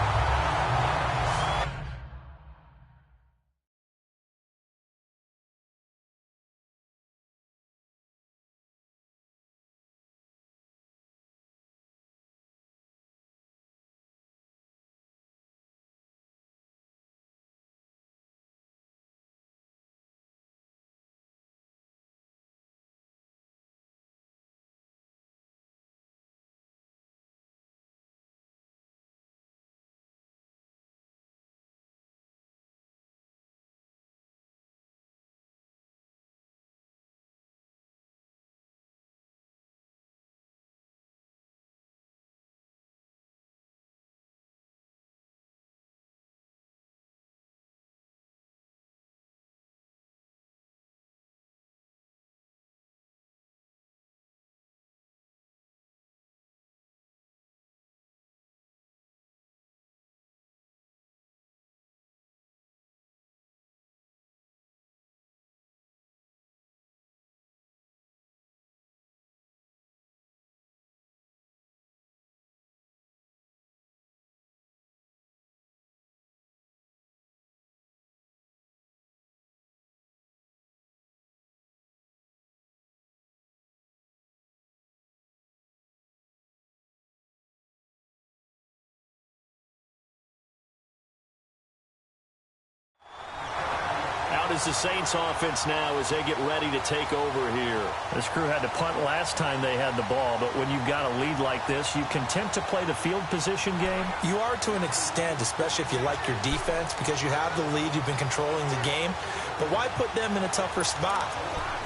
out is the Saints offense now as they get ready to take over here. This crew had to punt last time they had the ball, but when you've got a lead like this, you content to play the field position game? You are to an extent, especially if you like your defense, because you have the lead, you've been controlling the game. But why put them in a tougher spot?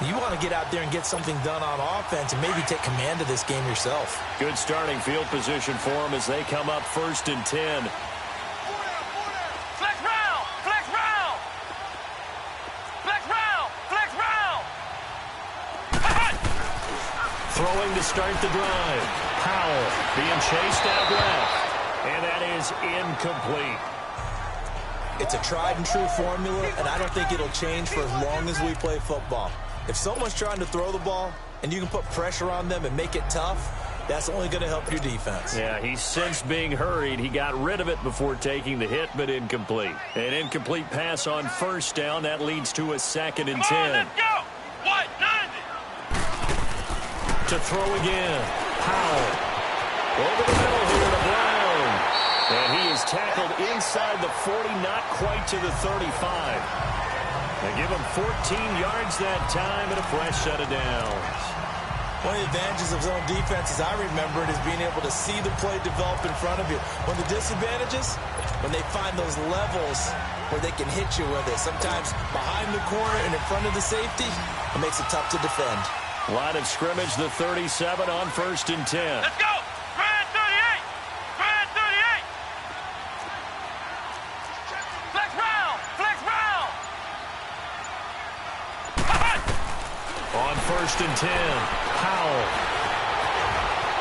You want to get out there and get something done on offense and maybe take command of this game yourself. Good starting field position for them as they come up 1st and 10. Flex round! Flex round! Flex round! Flex round! Throwing to start the drive. Powell being chased out left. And that is incomplete. It's a tried and true formula, and I don't think it'll change for as long as we play football. If someone's trying to throw the ball and you can put pressure on them and make it tough, that's only going to help your defense. Yeah, he's since being hurried. He got rid of it before taking the hit, but incomplete. An incomplete pass on 1st down. That leads to a 2nd and 10. Come on, let's go! What? 90! To throw again. Powell. Over the middle here to Brown. And he is tackled inside the 40, not quite to the 35. They give him 14 yards that time and a fresh set of downs. One of the advantages of zone defense, as I remember it, is being able to see the play develop in front of you. One of the disadvantages, when they find those levels where they can hit you with it. Sometimes behind the corner and in front of the safety, it makes it tough to defend. Line of scrimmage, the 37 on 1st and 10. Let's go! Grand 38! Grand 38! Flex round! Flex round! On 1st and 10, Powell.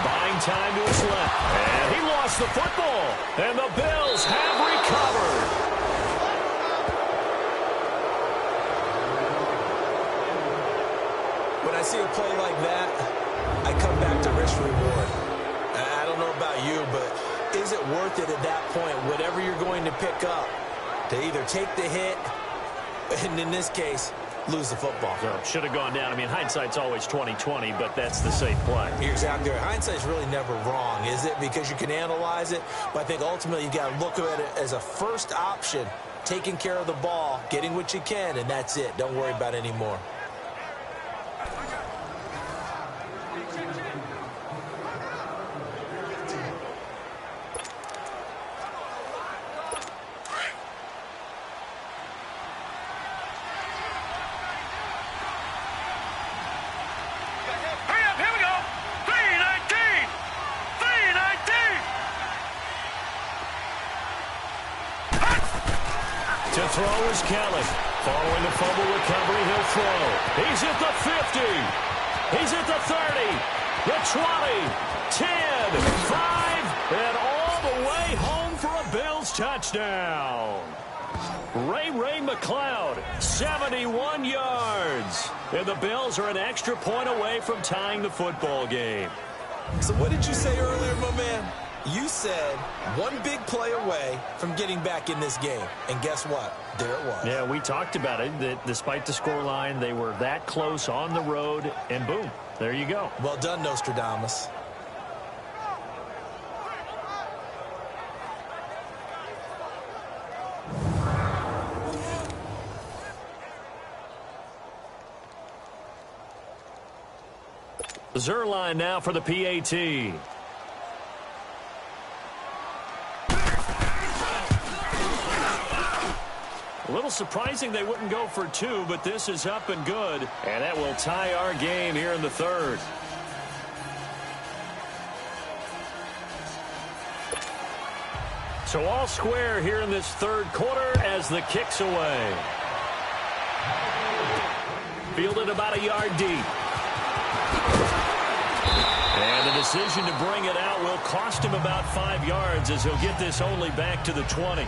Buying time to his left. And he lost the football. And the Bills have recovered. When I see a play like that, I come back to risk reward. I don't know about you, but is it worth it at that point, whatever you're going to pick up, to either take the hit, and in this case, lose the football? So should have gone down. I mean, hindsight's always 20/20, but that's the safe play. You're exactly right. Hindsight's really never wrong, is it? Because you can analyze it, but I think ultimately you got to look at it as a first option, taking care of the ball, getting what you can, and that's it. Don't worry about it anymore. Hurry up, here we go! 319! 319! To throw is Kelly. Following the fumble recovery, he'll throw. He's at the 50. He's at the 30. The 20. 10. 5. And all the way home for a Bills touchdown. Ray McLeod, 71 yards. And the Bills are an extra point away from tying the football game. So what did you say earlier, my man? You said one big play away from getting back in this game. And guess what? There it was. Yeah, we talked about it, that despite the scoreline, they were that close on the road, and boom, there you go. Well done, Nostradamus. Zerline now for the PAT. A little surprising they wouldn't go for 2, but this is up and good. And that will tie our game here in the 3rd. So all square here in this 3rd quarter as the kick's away. Fielded about a yard deep. And the decision to bring it out will cost him about 5 yards as he'll get this only back to the 20.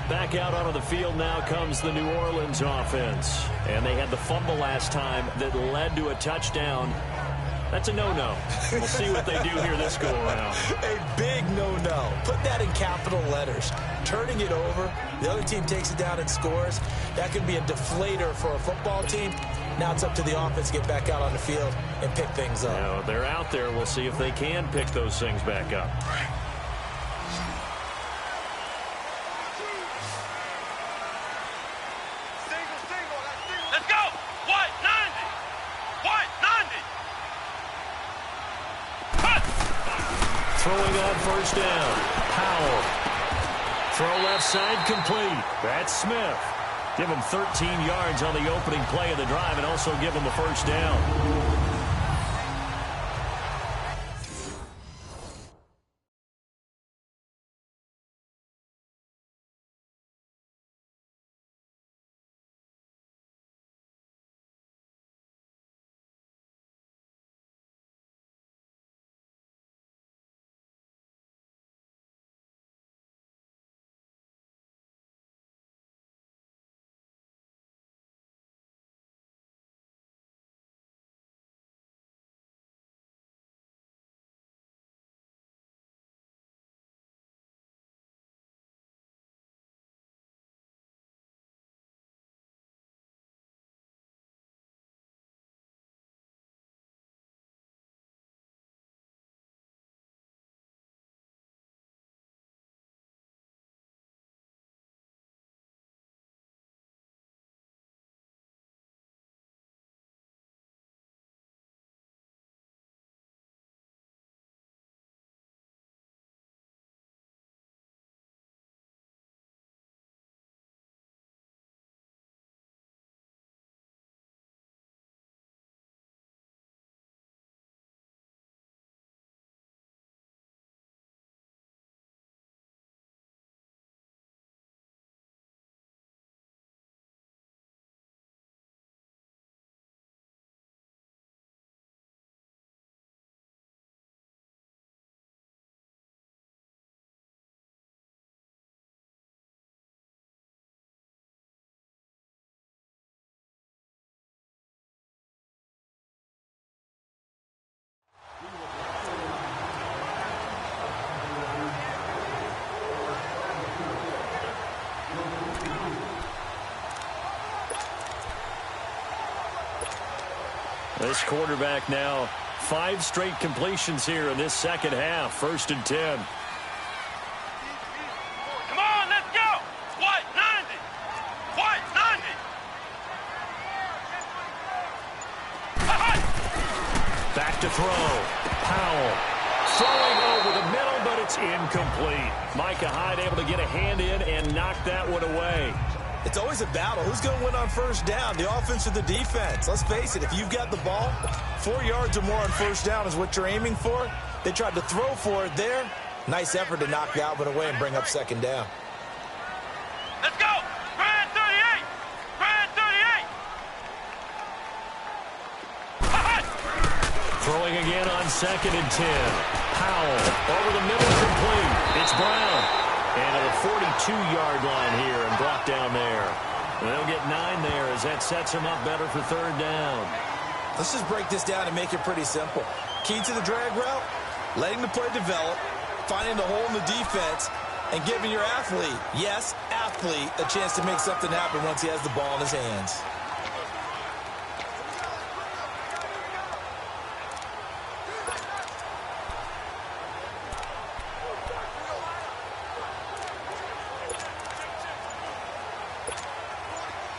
Back out onto the field now comes the New Orleans offense. And they had the fumble last time that led to a touchdown. That's a no-no. We'll see what they do here this go-around. A big no-no. Put that in capital letters. Turning it over, the other team takes it down and scores. That could be a deflator for a football team. Now it's up to the offense to get back out on the field and pick things up. Now, they're out there. We'll see if they can pick those things back up. Throwing on first down. Powell. Throw left side complete. That's Smith. Give him 13 yards on the opening play of the drive and also give him a first down. This quarterback now 5 straight completions here in this second half. 1st and 10. Come on, let's go. White 90. White 90. Back to throw. Powell throwing over the middle, but it's incomplete. Micah Hyde able to get a hand in and knock that one away. It's always a battle. Who's going to win on first down, the offense or the defense? Let's face it, if you've got the ball, 4 yards or more on first down is what you're aiming for. They tried to throw for it there. Nice effort to knock that one away and bring up second down. Let's go. Brand 38. Brand 38. Throwing again on 2nd and 10. Powell over the middle, complete. It's Brown. And at the 42-yard line here and brought down there. And they'll get 9 there as that sets them up better for 3rd down. Let's just break this down and make it pretty simple. Key to the drag route, letting the play develop, finding the hole in the defense, and giving your athlete, yes, athlete, a chance to make something happen once he has the ball in his hands.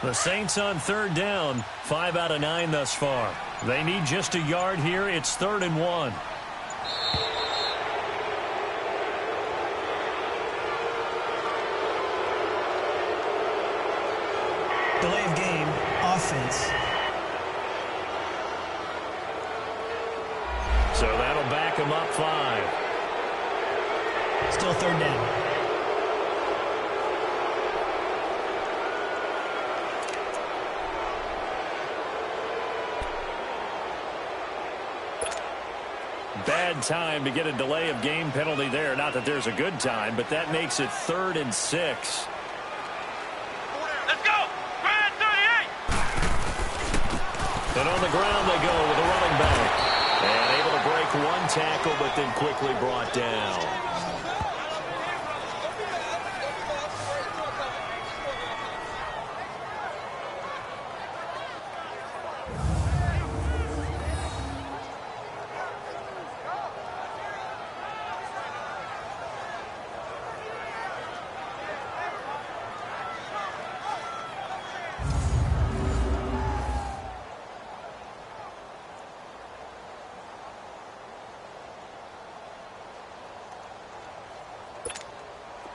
The Saints on 3rd down, 5 out of 9 thus far. They need just a yard here. It's 3rd and 1. Delay of game, offense. So that'll back them up 5. Still 3rd down. Bad time to get a delay of game penalty there. Not that there's a good time, but that makes it 3rd and 6. Let's go. Brand 38. And on the ground they go with a running back. And able to break 1 tackle, but then quickly brought down.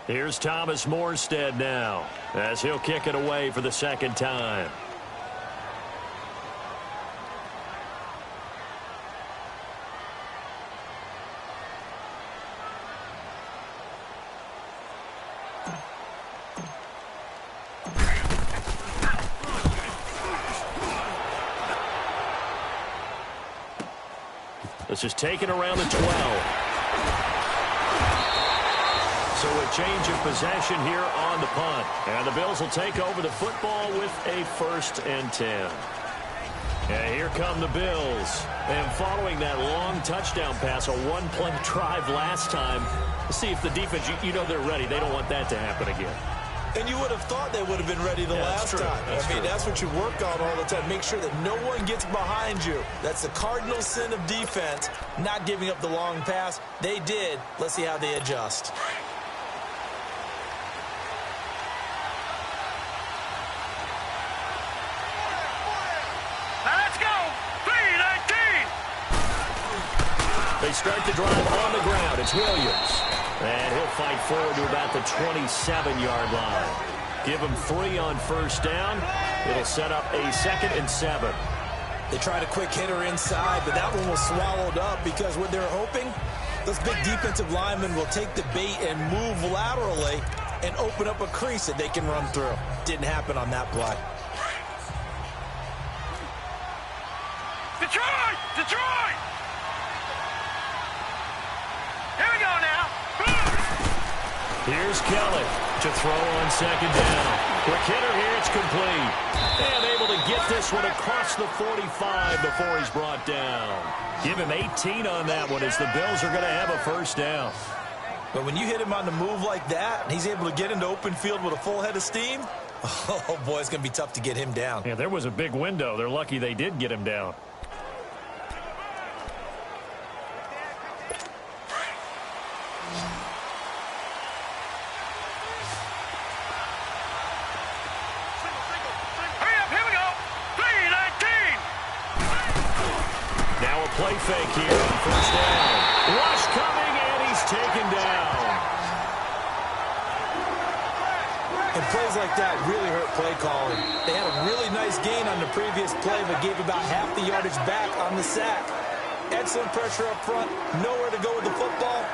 Here's Thomas Morstead now, as he'll kick it away for the second time. This is taken around the 12. So a change of possession here on the punt. And the Bills will take over the football with a 1st and 10. And here come the Bills. And following that long touchdown pass, a one-play drive last time, let's see if the defense, you know they're ready. They don't want that to happen again. And you would have thought they would have been ready the last time. I mean, that's what you work on all the time. Make sure that no one gets behind you. That's the cardinal sin of defense, not giving up the long pass. They did. Let's see how they adjust. Let's go. 3-19. They start the drive on the ground. It's Williams. And he'll fight forward to about the 27-yard line. Give him 3 on 1st down. It'll set up a 2nd and 7. They tried a quick hitter inside, but that one was swallowed up because what they're hoping, those big defensive linemen will take the bait and move laterally and open up a crease that they can run through. Didn't happen on that play. Detroit! Detroit! Here we go now. Here's Kelly to throw on 2nd down. Quick hitter here, it's complete. And able to get this one across the 45 before he's brought down. Give him 18 on that one as the Bills are going to have a 1st down. But when you hit him on the move like that, and he's able to get into open field with a full head of steam, oh boy, it's going to be tough to get him down. Yeah, there was a big window. They're lucky they did get him down. Play fake here on 1st down. Rush coming, and he's taken down. And plays like that really hurt play calling. They had a really nice gain on the previous play, but gave about half the yardage back on the sack. Excellent pressure up front. Nowhere to go with the football.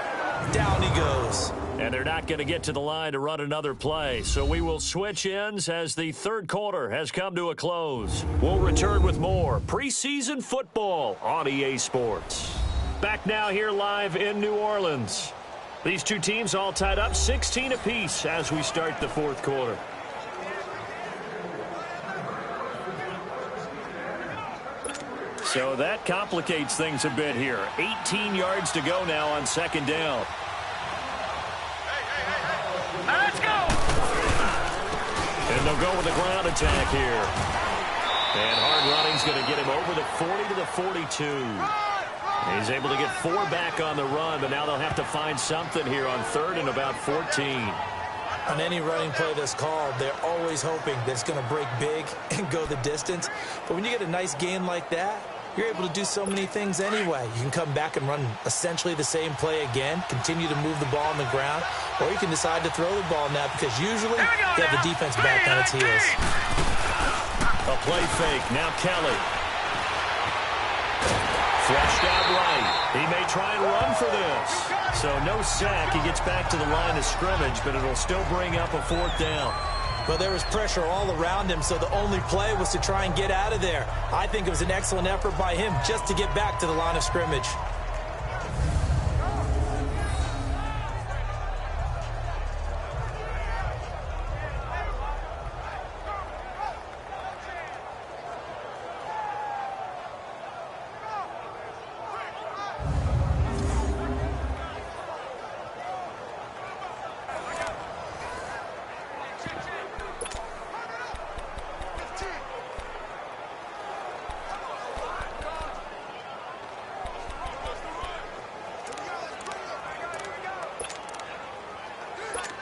Down he goes. And they're not going to get to the line to run another play. So we will switch ends as the 3rd quarter has come to a close. We'll return with more preseason football on EA Sports. Back now here live in New Orleans. These two teams all tied up 16 apiece as we start the 4th quarter. So that complicates things a bit here. 18 yards to go now on 2nd down. Let's go! And they'll go with a ground attack here. And hard running's going to get him over the 40 to the 42. He's able to get 4 back on the run, but now they'll have to find something here on 3rd and about 14. On any running play that's called, they're always hoping that it's going to break big and go the distance. But when you get a nice gain like that, you're able to do so many things anyway. You can come back and run essentially the same play again, continue to move the ball on the ground, or you can decide to throw the ball now because usually they have the defense back on its heels. A play fake. Now Kelly. Flushed out right. He may try and run for this. So no sack. He gets back to the line of scrimmage, but it'll still bring up a 4th down. Well, there was pressure all around him, so the only play was to try and get out of there. I think it was an excellent effort by him just to get back to the line of scrimmage.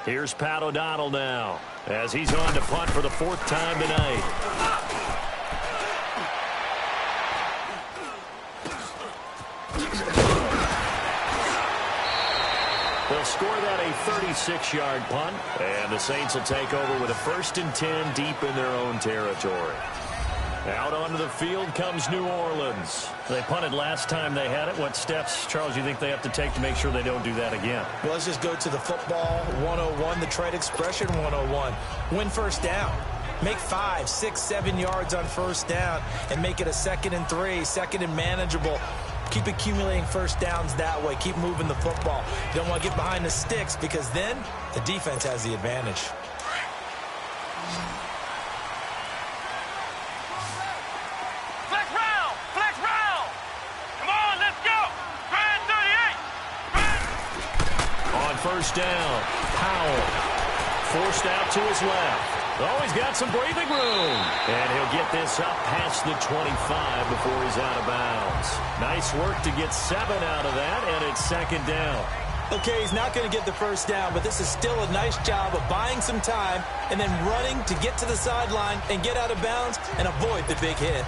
Here's Pat O'Donnell now as he's on to punt for the 4th time tonight. They'll score that a 36-yard punt, and the Saints will take over with a 1st and 10 deep in their own territory. Out onto the field comes New Orleans. They punted last time they had it. What steps, Charles, you think they have to take to make sure they don't do that again? Well, let's just go to the football 101, the trade expression 101. Win first down. Make 5, 6, 7 yards on first down and make it a 2nd and 3, 2nd and manageable. Keep accumulating first downs that way. Keep moving the football. You don't want to get behind the sticks because then the defense has the advantage. Flex round! Flex round! Come on, let's go! Grand 38! On first down, Powell forced out to his left. Oh, he's got some breathing room. And he'll get this up past the 25 before he's out of bounds. Nice work to get 7 out of that, and it's 2nd down. Okay, he's not going to get the first down, but this is still a nice job of buying some time and then running to get to the sideline and get out of bounds and avoid the big hit.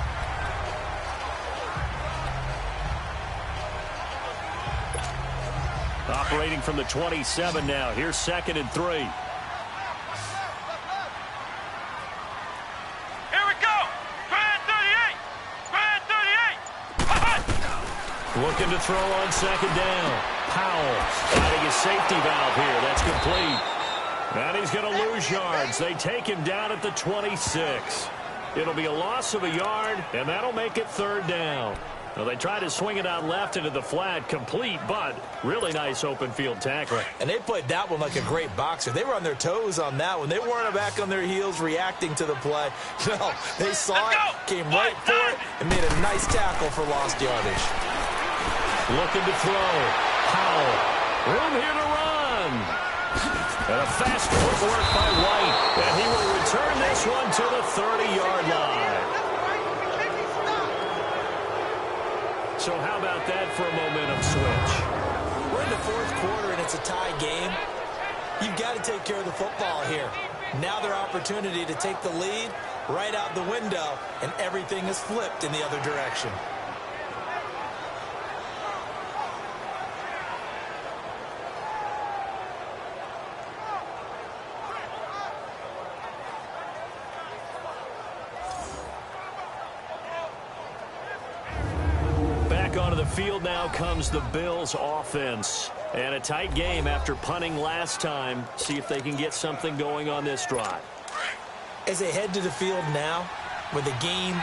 Operating from the 27 now. Here's 2nd and 3. Looking to throw on 2nd down. Powell finding his safety valve here. That's complete. And he's going to lose yards. They take him down at the 26. It'll be a loss of a yard, and that'll make it 3rd down. Well, they tried to swing it out left into the flat, complete, but really nice open field tackling. And they played that one like a great boxer. They were on their toes on that one. They weren't back on their heels reacting to the play. No, they saw it, came right for it, and made a nice tackle for lost yardage. Looking to throw. Powell. Room here to run. And a fast footwork by White. And he will return this one to the 30-yard line. So how about that for a momentum switch? We're in the 4th quarter, and it's a tie game. You've got to take care of the football here. Now their opportunity to take the lead right out the window, and everything is flipped in the other direction. Onto the field now comes the Bills offense. And a tight game after punting last time. See if they can get something going on this drive. As they head to the field now, with the game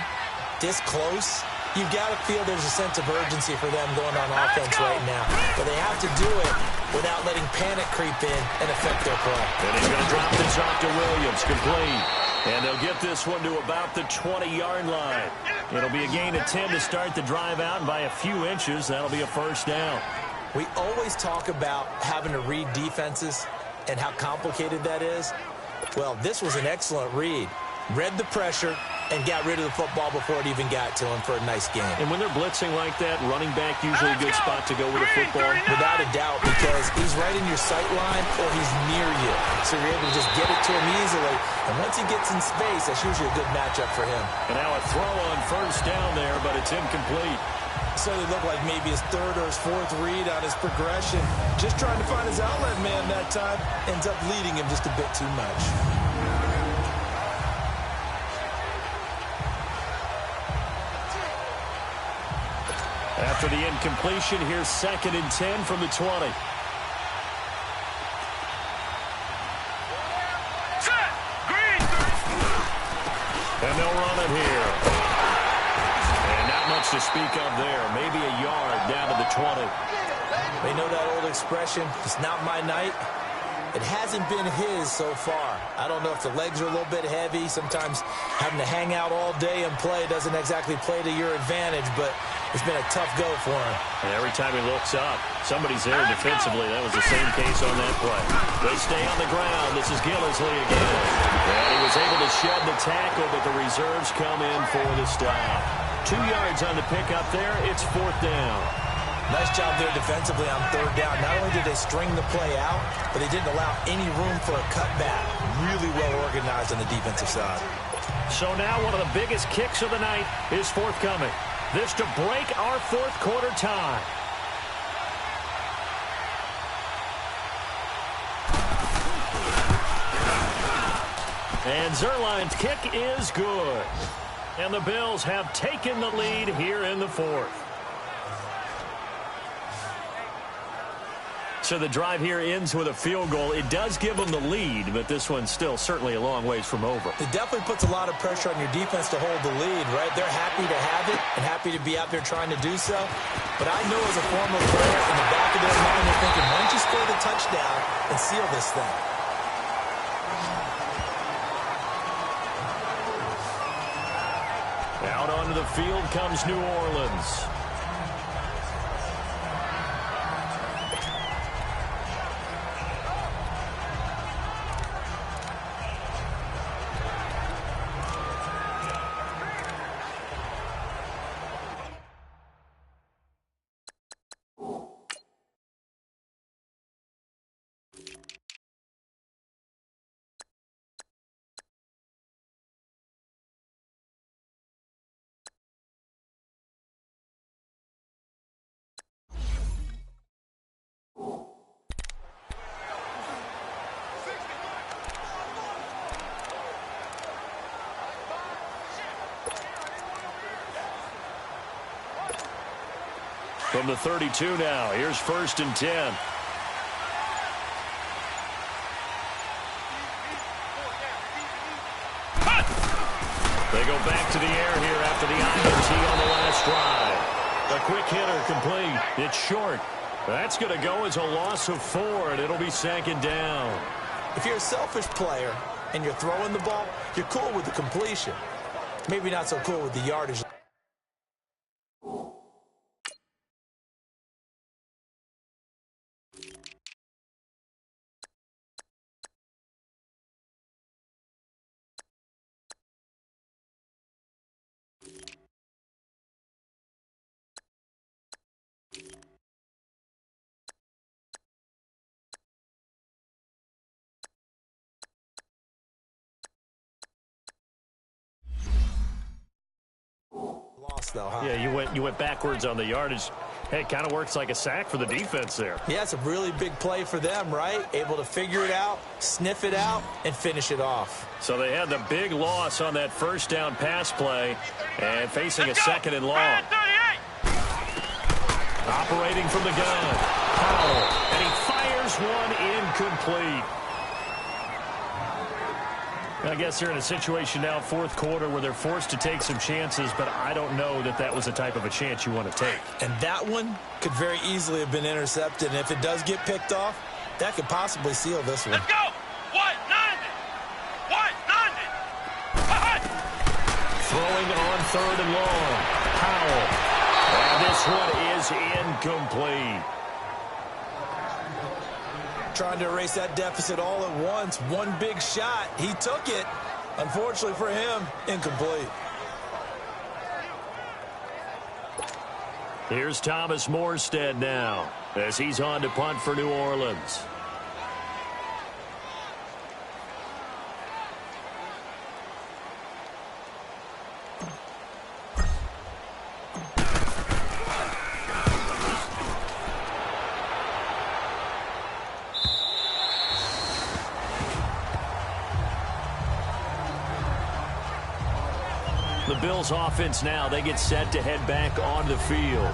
this close, you've got to feel there's a sense of urgency for them going on offense right now. But they have to do it without letting panic creep in and affect their play. And he's going to drop this off to Williams, complete. And they'll get this one to about the 20-yard line. It'll be a gain of 10 to start the drive out, and by a few inches, that'll be a 1st down. We always talk about having to read defenses and how complicated that is. Well, this was an excellent read. Read the pressure and got rid of the football before it even got to him for a nice game. And when they're blitzing like that, running back usually a good spot to go with a football. Without a doubt, because he's right in your sight line or he's near you. So you're able to just get it to him easily. And once he gets in space, that's usually a good matchup for him. And now a throw on 1st down there, but it's incomplete. So it looked like maybe his 3rd or his 4th read on his progression. Just trying to find his outlet man that time. Ends up leading him just a bit too much. After the incompletion, here's 2nd and 10 from the 20. And they'll run it here. And not much to speak of there. Maybe a yard down to the 20. They know that old expression, it's not my night. It hasn't been his so far. I don't know if the legs are a little bit heavy. Sometimes having to hang out all day and play doesn't exactly play to your advantage, but it's been a tough go for him. And every time he looks up, somebody's there defensively. That was the same case on that play. They stay on the ground. This is Gillisley again. And he was able to shed the tackle, but the reserves come in for the stop. 2 yards on the pickup there. It's 4th down. Nice job there defensively on 3rd down. Not only did they string the play out, but they didn't allow any room for a cutback. Really well organized on the defensive side. So now one of the biggest kicks of the night is forthcoming. This to break our 4th quarter tie. And Zerline's kick is good. And the Bills have taken the lead here in the fourth. So the drive here ends with a field goal. It does give them the lead, but this one's still certainly a long ways from over. It definitely puts a lot of pressure on your defense to hold the lead, right? They're happy to have it and happy to be out there trying to do so. But I know as a former player, in the back of their mind, they're thinking, why don't you score the touchdown and seal this thing? Out onto the field comes New Orleans. From the 32 now, here's 1st and 10. They go back to the air here after the INT on the last drive. A quick hitter complete. It's short. That's going to go as a loss of 4, and it'll be 2nd down. If you're a selfish player and you're throwing the ball, you're cool with the completion. Maybe not so cool with the yardage. Though, huh? Yeah, you went backwards on the yardage. Hey, it kind of works like a sack for the defense there. Yeah, it's a really big play for them, right? Able to figure it out, sniff it out, and finish it off. So they had the big loss on that 1st down pass play and facing a 2nd and long. Operating from the gun, Powell, and he fires one incomplete. I guess they're in a situation now, 4th quarter, where they're forced to take some chances, but I don't know that that was the type of a chance you want to take. And that one could very easily have been intercepted, and if it does get picked off, that could possibly seal this one. Let's go! 190! 190! Throwing on 3rd and long, Powell. And this one is incomplete. Trying to erase that deficit all at once. One big shot. He took it. Unfortunately for him, incomplete. Here's Thomas Morstead now as he's on to punt for New Orleans. The Bills offense now, they get set to head back on the field.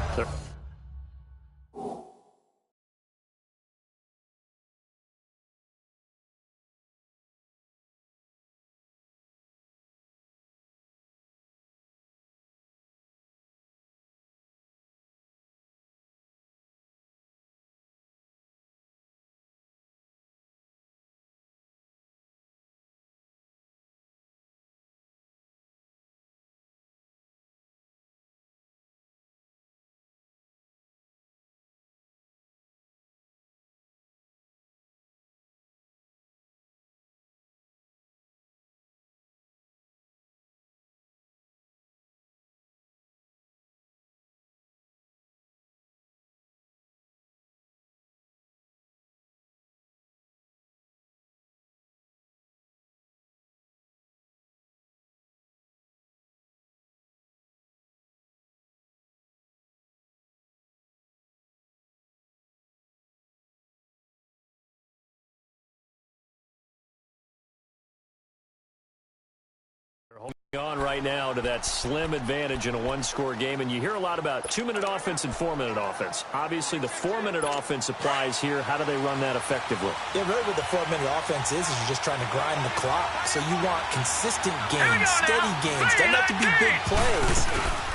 On right now to that slim advantage in a one-score game, and you hear a lot about 2-minute offense and 4-minute offense. Obviously, the 4-minute offense applies here. How do they run that effectively? Yeah, really what the 4-minute offense is you're just trying to grind the clock. So you want consistent games, steady games. Doesn't have to be big plays,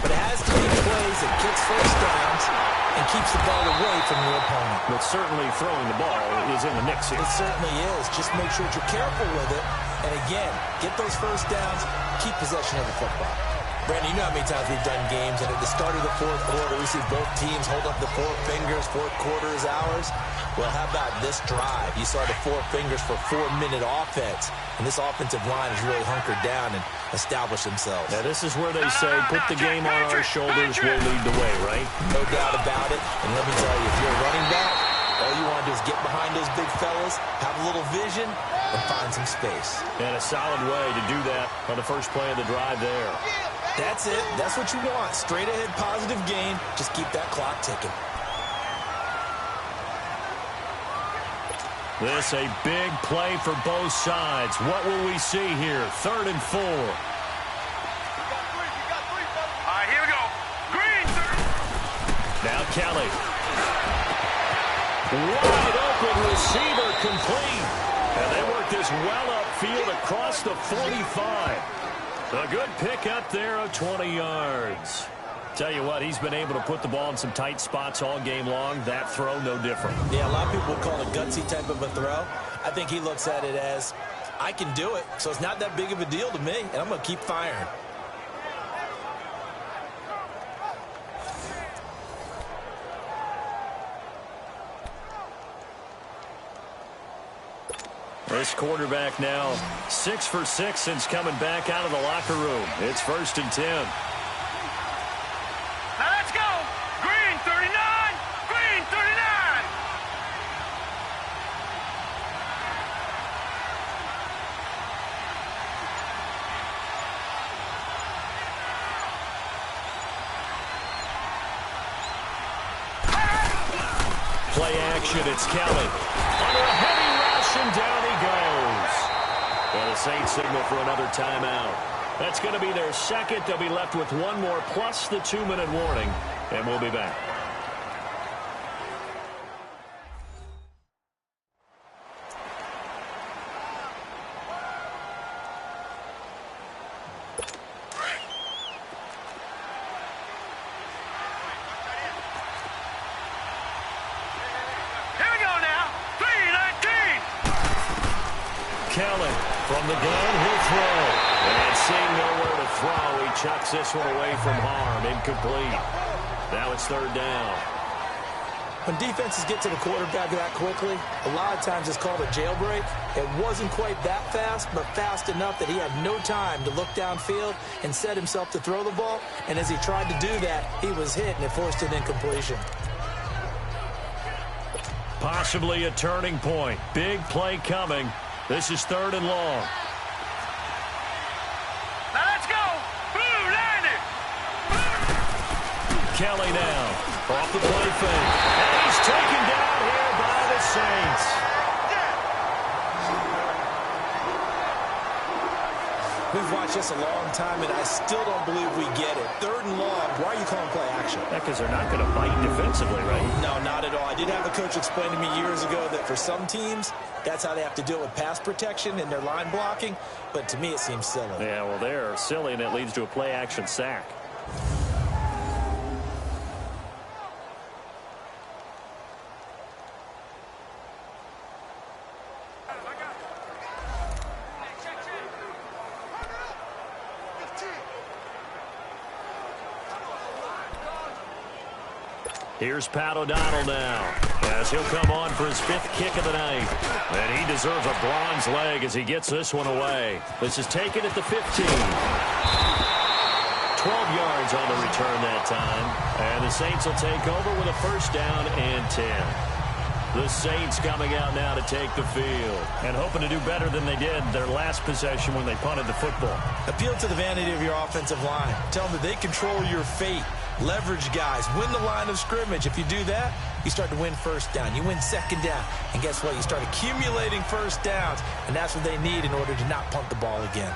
but it has to be plays that gets first downs and keeps the ball away from your opponent. But certainly throwing the ball is in the mix here. It certainly is. Just make sure that you're careful with it. And again, get those first downs, keep possession of the football. Brandon, you know how many times we've done games, and at the start of the fourth quarter, we see both teams hold up the four fingers, fourth quarter is ours. Well, how about this drive? You saw the four fingers for 4-minute offense, and this offensive line has really hunkered down and established themselves. Now, this is where they say, put the game on our shoulders, we'll lead the way, right? No doubt about it. And let me tell you, if you're a running back, all you want to do is get behind those big fellas, have a little vision, and find some space. And a solid way to do that on the first play of the drive there. That's it. That's what you want. Straight ahead, positive gain. Just keep that clock ticking. This a big play for both sides. What will we see here? 3rd and 4. All right, here we go. Green. Now Kelly. Wide open receiver complete. And they work this well upfield across the 45. A good pickup there of 20 yards. Tell you what, he's been able to put the ball in some tight spots all game long. That throw, no different. Yeah, a lot of people would call it a gutsy type of a throw. I think he looks at it as, I can do it, so it's not that big of a deal to me, and I'm going to keep firing. This quarterback now 6 for 6 since coming back out of the locker room. It's 1st and 10. Now let's go. Green 39. Green 39. Play action. It's Kelly. Under a heavy rush, and down he goes. And the Saints signal for another timeout. That's going to be their second. They'll be left with one more plus the 2-minute warning, and we'll be back. Here we go now. 3-19. Kelly from the gun, he'll throw. And seeing nowhere to throw, he chucks this one away from harm. Incomplete. Now it's 3rd down. When defenses get to the quarterback that quickly, a lot of times it's called a jailbreak. It wasn't quite that fast, but fast enough that he had no time to look downfield and set himself to throw the ball. And as he tried to do that, he was hit, and it forced an incompletion. Possibly a turning point. Big play coming. This is 3rd and long. Now let's go. Blue landed. Kelly now off the play fake. And he's taken down here by the Saints. We've watched this a long time, and I still don't believe we get it. 3rd and long. Why are you calling play action? Because they're not going to bite defensively, right? No, not at all. I did have a coach explain to me years ago that for some teams, that's how they have to deal with pass protection and their line blocking. But to me, it seems silly. Yeah, well, they're silly, and it leads to a play action sack. Here's Pat O'Donnell now, as he'll come on for his 5th kick of the night. And he deserves a bronze leg as he gets this one away. This is taken at the 15. 12 yards on the return that time. And the Saints will take over with a 1st down and 10. The Saints coming out now to take the field and hoping to do better than they did their last possession when they punted the football. Appeal to the vanity of your offensive line. Tell them that they control your fate. Leverage guys. Win the line of scrimmage. If you do that, you start to win 1st down. You win 2nd down. And guess what? You start accumulating 1st downs. And that's what they need in order to not punt the ball again.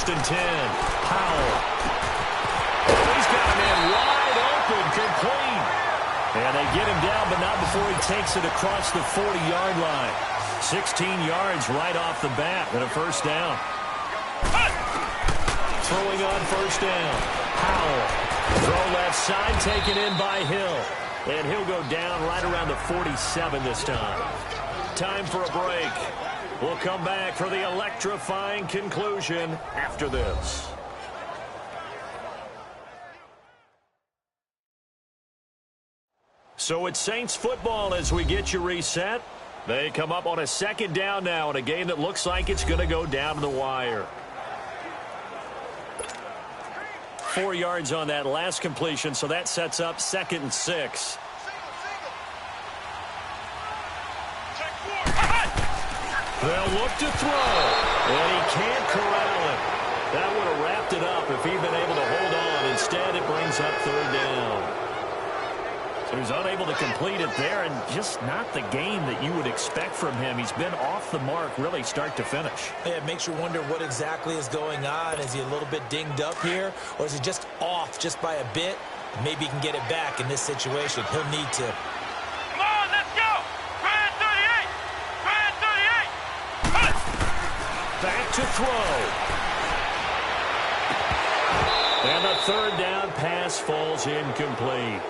1st and 10. Powell. He's got a man wide open, complete. And they get him down, but not before he takes it across the 40-yard line. 16 yards right off the bat and a 1st down. Throwing on 1st down. Powell. Throw left side, taken in by Hill. And he'll go down right around the 47 this time. Time for a break. We'll come back for the electrifying conclusion after this. So it's Saints football as we get you reset. They come up on a 2nd down now in a game that looks like it's going to go down to the wire. 4 yards on that last completion, so that sets up 2nd and 6. They'll look to throw, and he can't corral it. That would have wrapped it up if he'd been able to hold on. Instead, it brings up 3rd down. So he's unable to complete it there, and just not the game that you would expect from him. He's been off the mark really start to finish. Yeah, it makes you wonder what exactly is going on. Is he a little bit dinged up here, or is he just off just by a bit? Maybe he can get it back in this situation. He'll need to. Come on, let's go! Grand 38! Grand 38! Back to throw. And the 3rd down pass falls incomplete.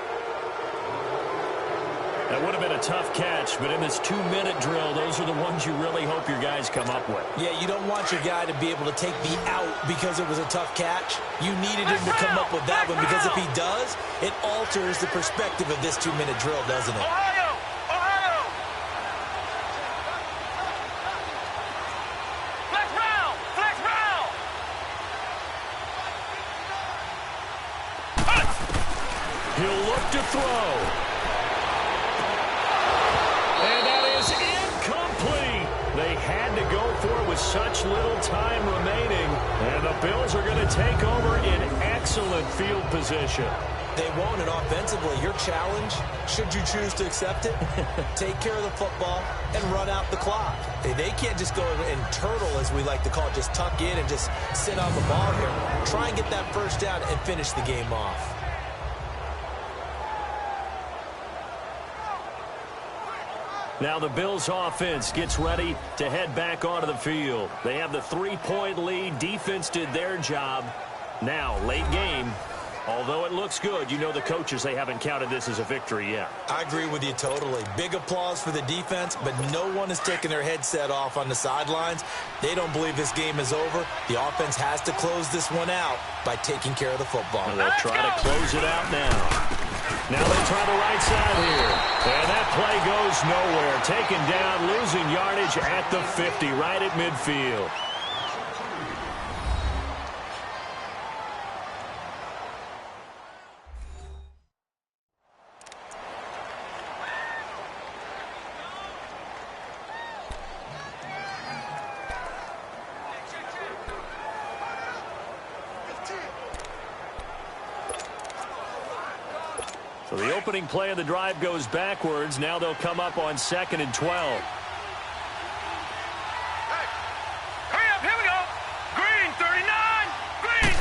That would have been a tough catch, but in this 2-minute drill, those are the ones you really hope your guys come up with. Yeah, you don't want your guy to be able to take the out because it was a tough catch. You needed him to come up with that one, because if he does, it alters the perspective of this 2-minute drill, doesn't it? Ohio! Ohio! Flex round! Flex round! He'll look to throw. They had to go for it with such little time remaining. And the Bills are going to take over in excellent field position. They won't, and offensively, your challenge, should you choose to accept it, take care of the football and run out the clock. They can't just go and turtle, as we like to call it, just tuck in and just sit on the ball here. Try and get that 1st down and finish the game off. Now the Bills offense gets ready to head back onto the field. They have the 3-point lead. Defense did their job. Now, late game, although it looks good, you know the coaches, they haven't counted this as a victory yet. I agree with you totally. Big applause for the defense, but no one is taking their headset off on the sidelines. They don't believe this game is over. The offense has to close this one out by taking care of the football. And they'll try to close it out now. Now they try the right side here. And that play goes nowhere. Taken down, losing yardage at the 50, right at midfield. So the opening play of the drive goes backwards. Now they'll come up on 2nd and 12. Hey! Hurry up, here we go! Green, 39! Green!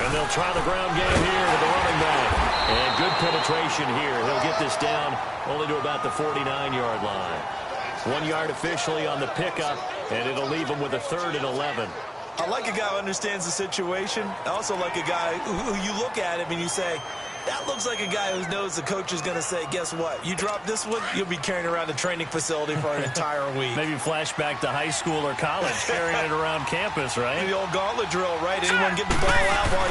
And they'll try the ground game here with the running back. And good penetration here. He'll get this down only to about the 49-yard line. 1 yard officially on the pickup, and it'll leave him with a 3rd and 11. I like a guy who understands the situation. I also like a guy who you look at him and you say, that looks like a guy who knows the coach is going to say, guess what? You drop this one, you'll be carrying around the training facility for an entire week. Maybe flashback to high school or college, carrying it around campus, right? The old gauntlet drill, right? Anyone get the ball out while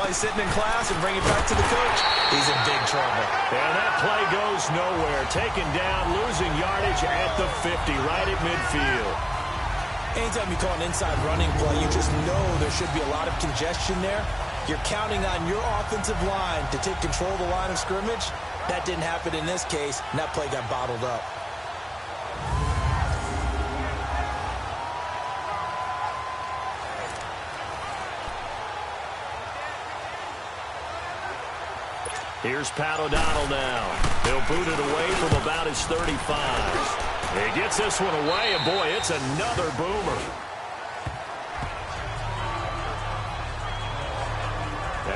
he's sitting in class and bring it back to the coach? He's in big trouble. And that play goes nowhere. Taken down, losing yardage at the 50, right at midfield. Anytime you call an inside running play, you just know there should be a lot of congestion there. You're counting on your offensive line to take control of the line of scrimmage. That didn't happen in this case, and that play got bottled up. Here's Pat O'Donnell now. He'll boot it away from about his 35. He gets this one away, and boy, it's another boomer.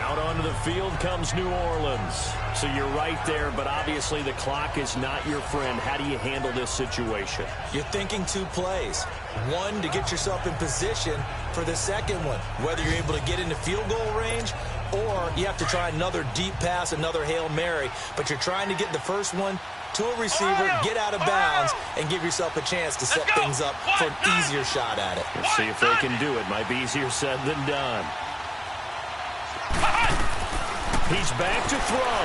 Out onto the field comes New Orleans. So you're right there, but obviously the clock is not your friend. How do you handle this situation? You're thinking 2 plays. One, to get yourself in position for the second one, whether you're able to get into field goal range or you have to try another deep pass, another Hail Mary, but you're trying to get the first one to a receiver, get out of bounds, and give yourself a chance to set things up for an easier shot at it. We'll see if they can do it. Might be easier said than done. He's back to throw.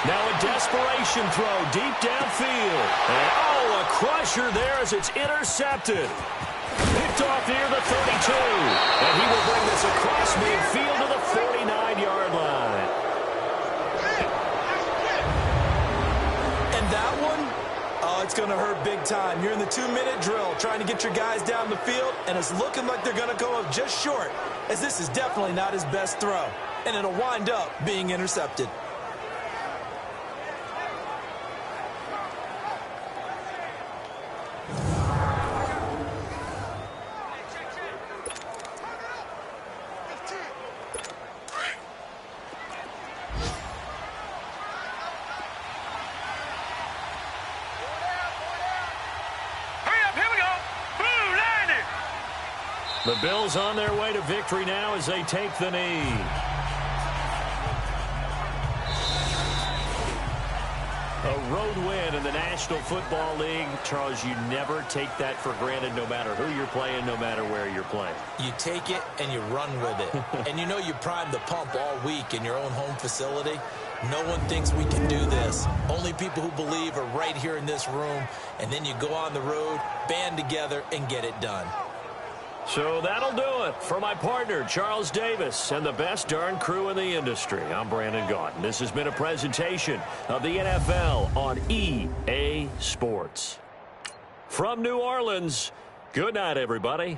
Now a desperation throw deep downfield. And oh, a crusher there as it's intercepted. Picked off near the 32. And he will bring this across midfield to the 49-yard line. And that one, oh, it's going to hurt big time. You're in the 2-minute drill trying to get your guys down the field, and it's looking like they're going to come up just short, as this is definitely not his best throw. And it'll wind up being intercepted. The Bills on their way to victory now as they take the knee. A road win in the National Football League. Charles, you never take that for granted no matter who you're playing, no matter where you're playing. You take it and you run with it. And you know you primed the pump all week in your own home facility. No one thinks we can do this. Only people who believe are right here in this room. And then you go on the road, band together, and get it done. So that'll do it for my partner, Charles Davis, and the best darn crew in the industry. I'm Brandon Gaudin. This has been a presentation of the NFL on EA Sports. From New Orleans, good night, everybody.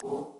you